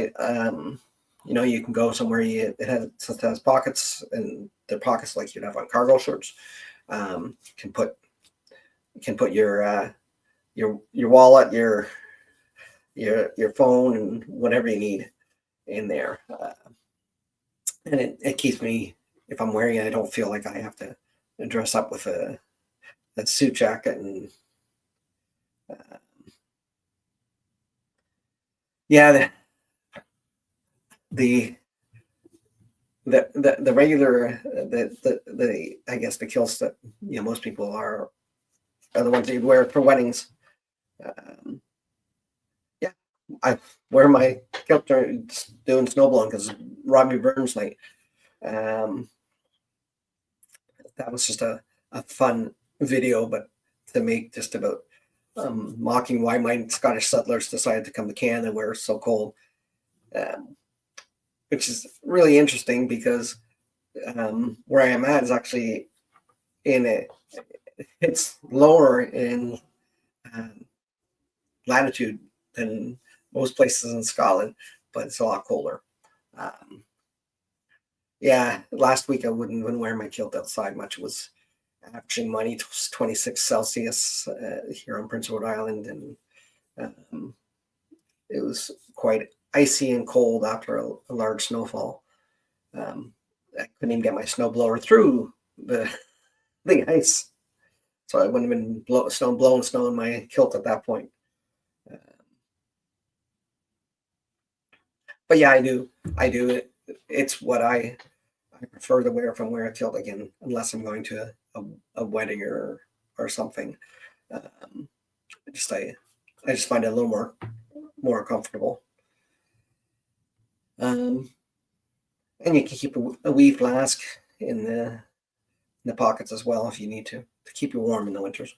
You can go somewhere. It has pockets, and they're pockets like you'd have on cargo shirts. Can put your wallet, your phone, and whatever you need in there, and it keeps me. If I'm wearing it, I don't feel like I have to dress up with a suit jacket and. The regular the I guess the kilts that most people are the ones you wear for weddings. I wear my kilt during doing snowblowing because Robbie Burns night. That was just a fun video, but to make just about mocking why my Scottish settlers decided to come to Canada where it's so cold. Which is really interesting because where I am at is actually it's lower in latitude than most places in Scotland, but it's a lot colder. Yeah, last week I wouldn't even wear my kilt outside much. It was averaging minus 26 Celsius here on Prince Edward Island, and it was quite icy and cold after a large snowfall. I couldn't even get my snowblower through the ice, so I wouldn't have been blowing snow in my kilt at that point. But yeah, I do. It's what I prefer to wear if I'm wearing a kilt, again, unless I'm going to a wedding or something. I just find it a little more comfortable. And you can keep a wee flask in the pockets as well if you need to keep you warm in the winters.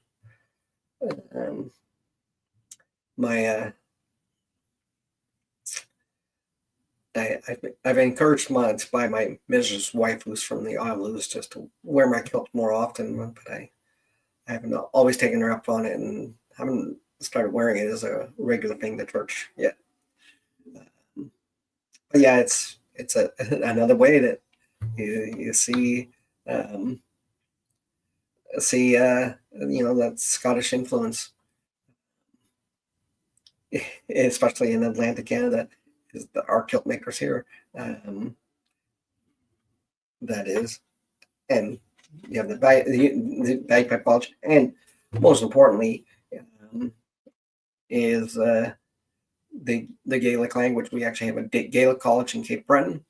I've encouraged by my Mrs. wife, who's from the Isles, just to wear my kilt more often, but I haven't always taken her up on it and haven't started wearing it as a regular thing to church yet. But yeah, it's another way that you see that Scottish influence, especially in Atlantic Canada. Is our kilt makers here, that is, and you have the bagpipe college, and most importantly is the Gaelic language. We actually have a Gaelic college in Cape Breton,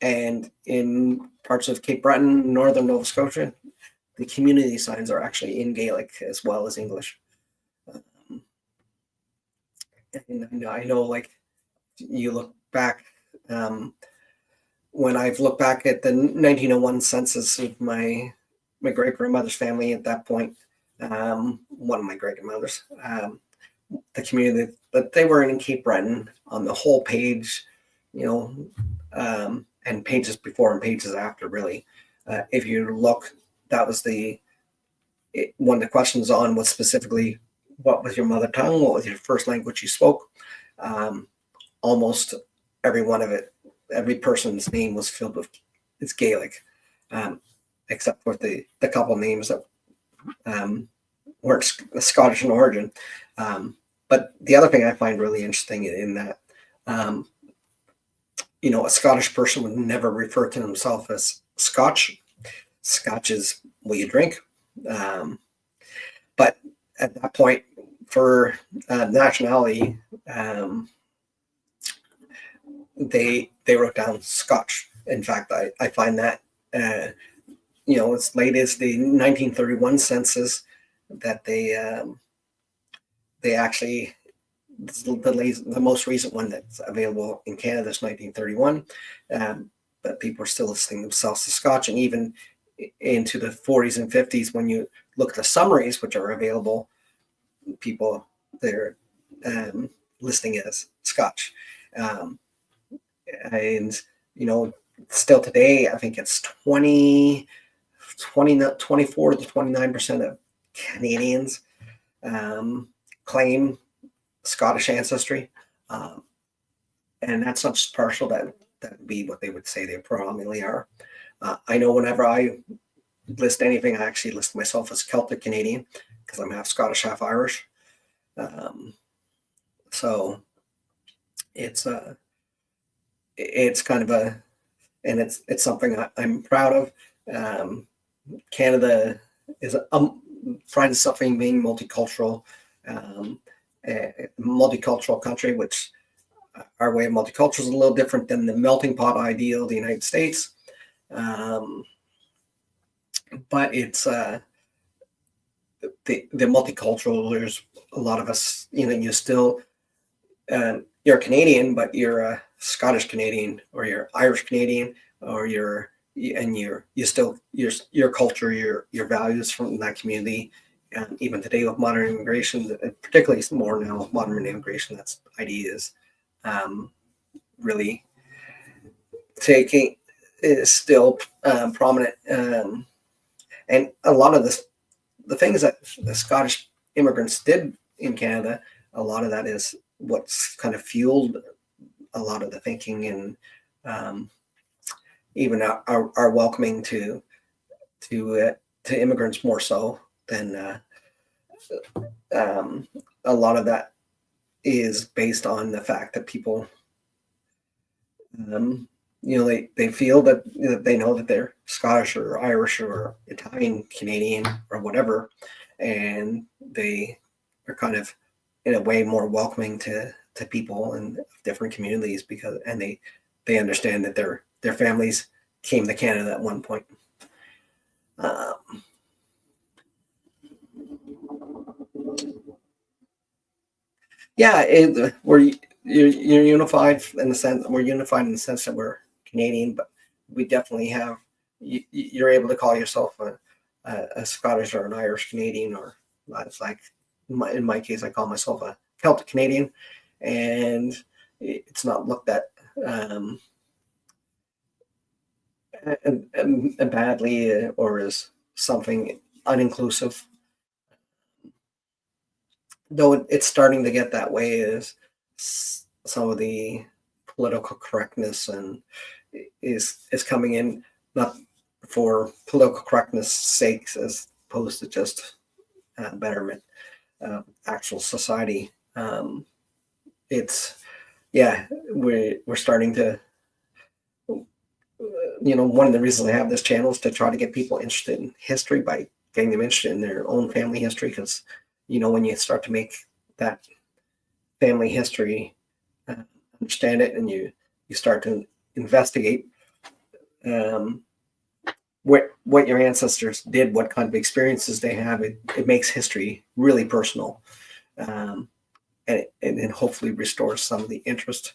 and in parts of Cape Breton, northern Nova Scotia, the community signs are actually in Gaelic as well as English. And I know, like, you look back, when I've looked back at the 1901 census of my great grandmother's family at that point, one of my great grandmothers, the community that they were in Cape Breton, on the whole page, and pages before and pages after, really. If you look, that was one of the questions on was specifically, what was your mother tongue? What was your first language you spoke? Almost every one of it, every person's name was filled with it's Gaelic, except for the couple names that weren't Scottish in origin. But the other thing I find really interesting in that, a Scottish person would never refer to himself as Scotch. Scotch is what you drink. But at that point, for nationality, they wrote down Scotch. In fact, I find that as late as the 1931 census that they actually, the most recent one that's available in Canada is 1931, but people are still listing themselves as Scotch, and even into the 40s and 50s, when you look at the summaries which are available, people they're listing it as Scotch, and still today I think it's 24 to 29% of Canadians claim Scottish ancestry, and that's not just partial. That would be what they would say they predominantly are. I know whenever I list anything, I actually list myself as Celtic Canadian because I'm half Scottish, half Irish. So it's kind of and it's something I'm proud of. Canada is prides itself in being multicultural, multicultural country, which our way of multicultural is a little different than the melting pot ideal of the United States. But it's the multicultural. There's a lot of us. You still you're Canadian, but you're a Scottish Canadian, or you're Irish Canadian, or you're still your culture, your values from that community. And even today with modern immigration, particularly more now with modern immigration, that's idea is really taking is still prominent, and a lot of the things that the Scottish immigrants did in Canada, a lot of that is what's kind of fueled a lot of the thinking, and even our welcoming to immigrants more so than a lot of that is based on the fact that people, they feel that they know that they're Scottish or Irish or Italian, Canadian or whatever, and they are kind of in a way more welcoming to people in different communities and they understand that their families came to Canada at one point. You're unified in the sense that we're Canadian, but we definitely have. You're able to call yourself a Scottish or an Irish Canadian, or it's like in my case, I call myself a Celtic Canadian, and it's not looked at and badly or as something uninclusive. Though it's starting to get that way, is some of the political correctness and is coming in, not for political correctness sakes as opposed to just betterment of actual society. We're starting to, one of the reasons I have this channel is to try to get people interested in history by getting them interested in their own family history, because when you start to make that family history, understand it, and you start to investigate what your ancestors did, what kind of experiences they have, it makes history really personal, and hopefully restores some of the interest.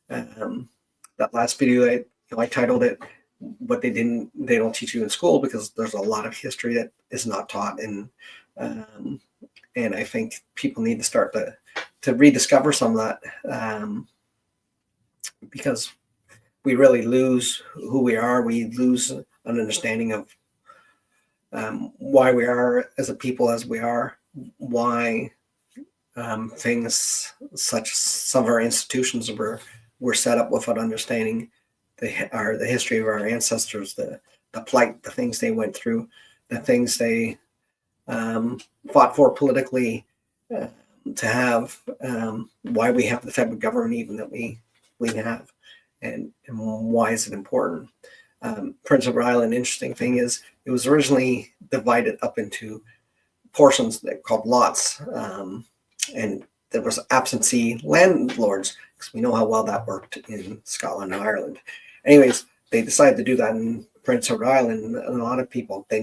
That last video, I titled it "What they don't teach you in school," because there's a lot of history that is not taught, and I think people need to start to rediscover some of that, because we really lose who we are. We lose an understanding of why we are as a people as we are, why things such some of our institutions were set up without understanding the history of our ancestors, the plight, the things they went through, the things they fought for politically to have, why we have the type of government even that we have, and why is it important. Prince Edward Island, interesting thing is it was originally divided up into portions that called lots, and there was absentee landlords, because we know how well that worked in Scotland and Ireland. Anyways, they decided to do that in Prince Edward Island, and a lot of people that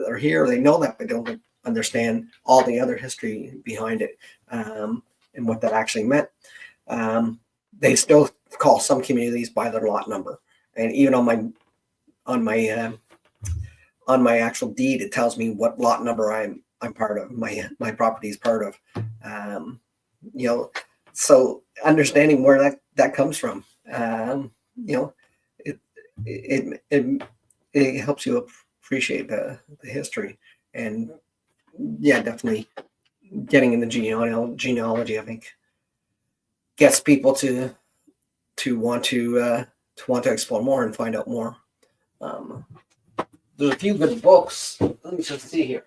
are here, they know that, but don't understand all the other history behind it, and what that actually meant. They still call some communities by their lot number, and even on my actual deed, it tells me what lot number I'm part of, my property is part of. So understanding where that comes from, it helps you appreciate the history. And definitely getting in the genealogy, I think, gets people to want to explore more and find out more. There's a few good books. Let me just see here.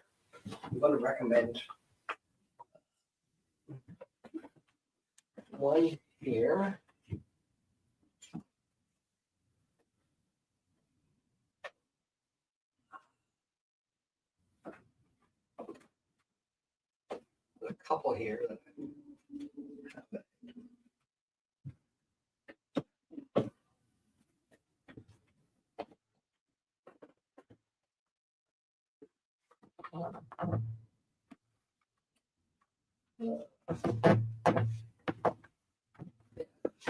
I'm going to recommend one here. A couple here.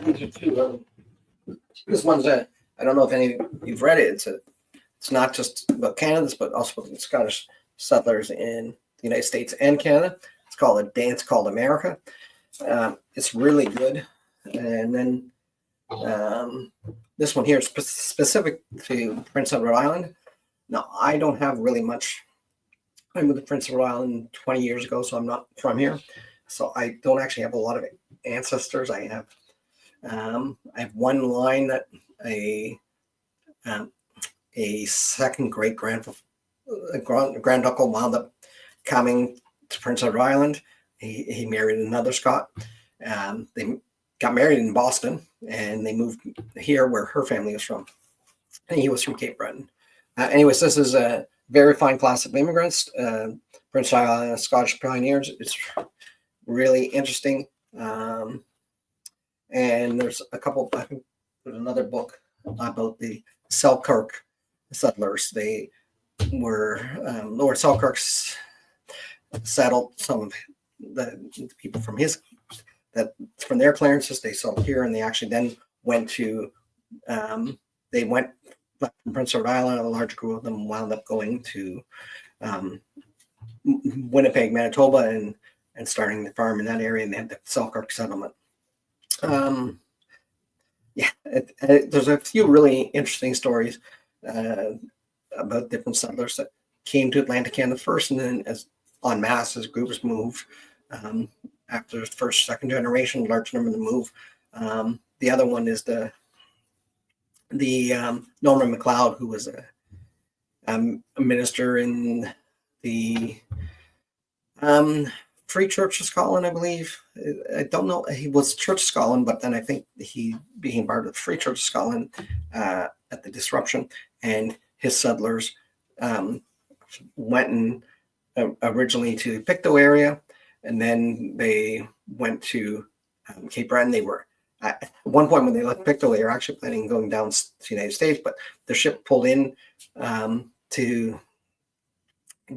These are two. This one's I don't know if any of you've read it. It's not just about Canada, but also about the Scottish settlers in the United States and Canada. It's called A Dance Called America. It's really good. And then This one here is specific to Prince Edward Island. Now, I don't have really much. I moved to Prince Edward Island 20 years ago, so I'm not from here. So I don't actually have a lot of ancestors. I have one line that a second great granduncle wound up coming to Prince Edward Island. He married another Scot. They got married in Boston, and they moved here where her family was from. And he was from Cape Breton. Anyways, this is a very fine class of immigrants, Prince Edward Island Scottish pioneers. It's really interesting. And there's a couple, I think there's another book about the Selkirk settlers. They were, Lord Selkirk's settled some of the people from from their clearances. They settled here, and they actually then went to, they went from Prince Edward Island. A large group of them wound up going to Winnipeg, Manitoba, and starting the farm in that area, and they had the Selkirk settlement. There's a few really interesting stories about different settlers that came to Atlantic Canada first, and then as en masse as groups moved. After the first, second generation, large number of them move. The other one is the Norman MacLeod, who was a minister in the Free Church of Scotland, I believe. I don't know. He was Church of Scotland, but then I think he became part of the Free Church of Scotland at the disruption, and his settlers went originally to the Pictou area, and then they went to Cape Breton. They were at one point when they left Pictou, they were actually planning on going down to the United States, but the ship pulled in to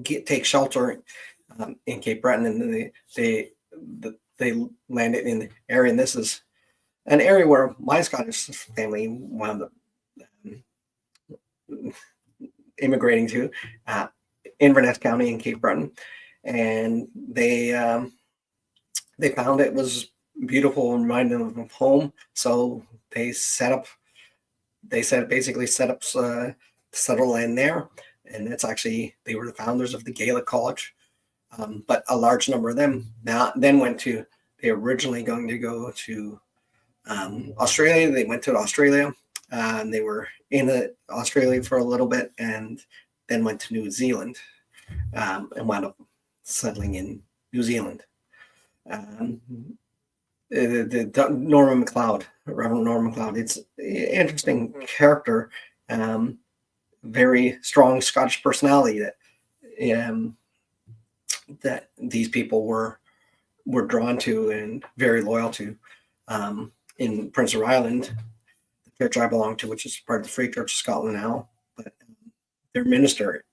take shelter in Cape Breton, and then they landed in the area. And this is an area where my Scottish family wound up immigrating to, Inverness County in Cape Breton, and they found it was beautiful and reminded them of home. So they basically set up to settle land there, and it's actually, they were the founders of the Gaelic College. But a large number of them then went to, they were originally going to go to Australia. They went to Australia, and they were in Australia for a little bit, and then went to New Zealand, and wound up settling in New Zealand. The Norman MacLeod, Reverend Norman MacLeod, it's an interesting character, very strong Scottish personality that these people were drawn to and very loyal to. In Prince Edward Island, the church I belong to, which is part of the Free Church of Scotland now, but their minister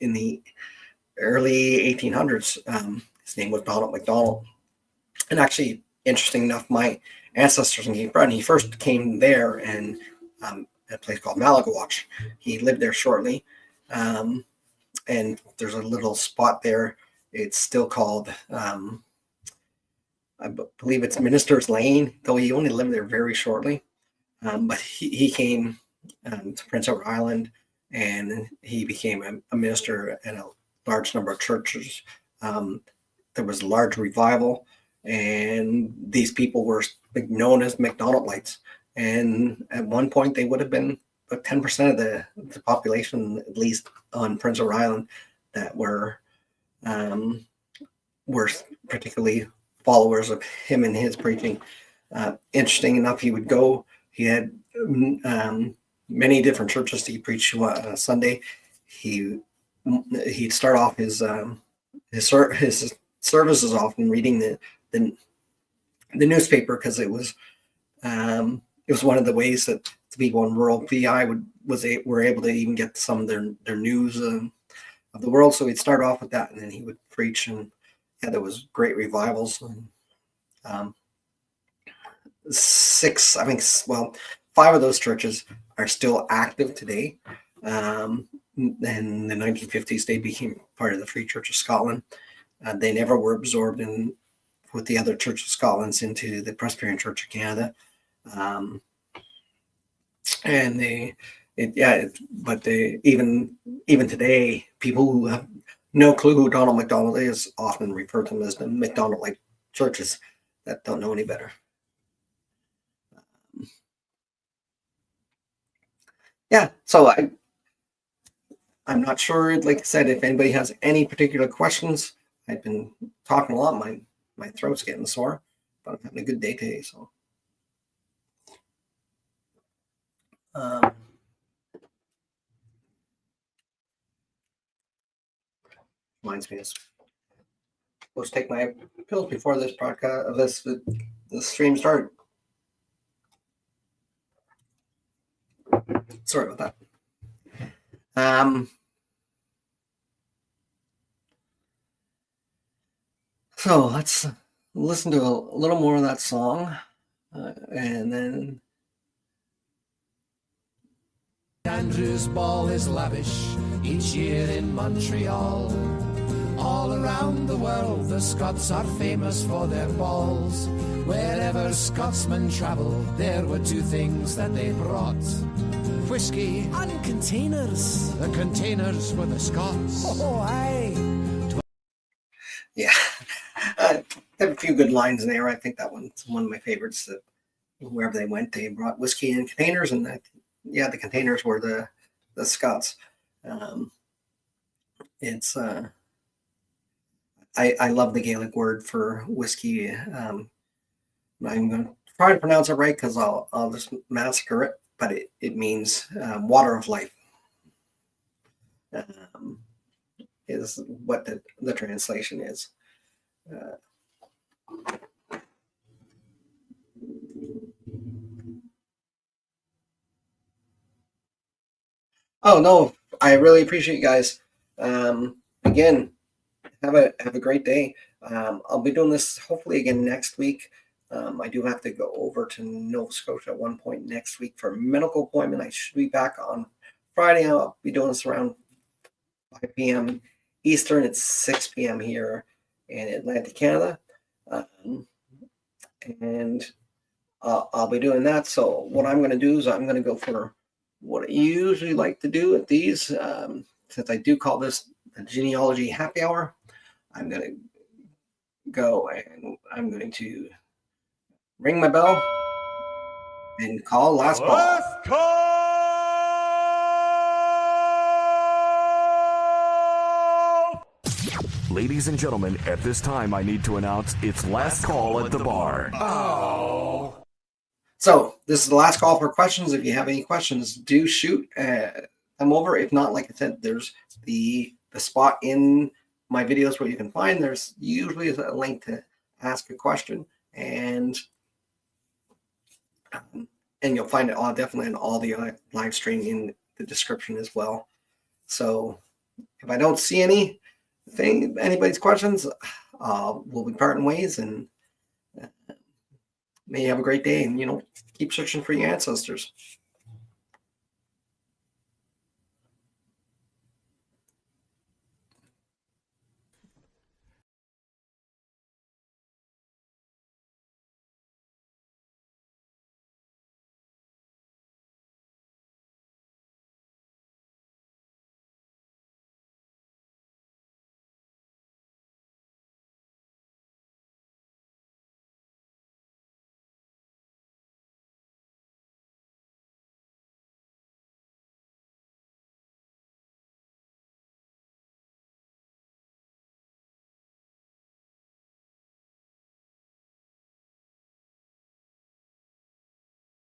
in the early 1800s, his name was Donald MacDonald. And actually, interesting enough, my ancestors in Cape Breton, he first came there and at a place called Malagawatch. He lived there shortly, and there's a little spot there. It's still called, I believe it's Minister's Lane, though he only lived there very shortly. But he came to Prince Edward Island, and he became a minister in a large number of churches. There was a large revival, and these people were known as MacDonaldites. And at one point, they would have been about 10% of the population, at least on Prince Edward Island, that were particularly followers of him and his preaching. Interesting enough, he had many different churches he preached to on a Sunday. He'd start off his services often reading the newspaper, because it was one of the ways that the people in rural PI were able to even get some of their news of the world. So he'd start off with that, and then he would preach, and there was great revivals. And, 5 of those churches are still active today. In the 1950s, they became part of the Free Church of Scotland. They never were absorbed with the other Church of Scotland's into the Presbyterian Church of Canada. and even today, people who have no clue who Donald MacDonald is often refer to him as the MacDonald-like churches that don't know any better. Yeah, so I'm not sure, like I said, if anybody has any particular questions. I've been talking a lot. My throat's getting sore, but I'm having a good day today. So, reminds me, I'm supposed to take my pills before this podcast, this stream started. Sorry about that. So let's listen to a little more of that song, and then. Andrew's ball is lavish each year in Montreal. All around the world, the Scots are famous for their balls. Wherever Scotsmen travelled, there were two things that they brought: whiskey and containers. The containers were the Scots. Oh, aye. Yeah, I have a few good lines in there. I think that one's one of my favorites. That wherever they went, they brought whiskey in containers, and the containers were the Scots. It's I love the Gaelic word for whiskey. I'm going to try to pronounce it right because I'll just massacre it, but it means water of life. Is what the translation is. Oh no, I really appreciate you guys. Again, have a great day. I'll be doing this hopefully again next week. I do have to go over to Nova Scotia at one point next week for a medical appointment. I should be back on Friday. I'll be doing this around 5 p.m. Eastern. It's 6 p.m. here in Atlantic, Canada. And I'll be doing that. So what I'm going to do is I'm going to go for what I usually like to do at these, since I do call this a genealogy happy hour. I'm going to go and I'm going to ring my bell and call last call. Last call! Ladies and gentlemen, at this time I need to announce it's last call at the bar. Oh. So this is the last call for questions. If you have any questions, do shoot them over. If not, like I said, there's the spot in my videos where you can find. There's usually a link to ask a question, and you'll find it definitely in all the live stream in the description as well. So if I don't see anybody's questions, we'll be parting ways, and may you have a great day, and keep searching for your ancestors.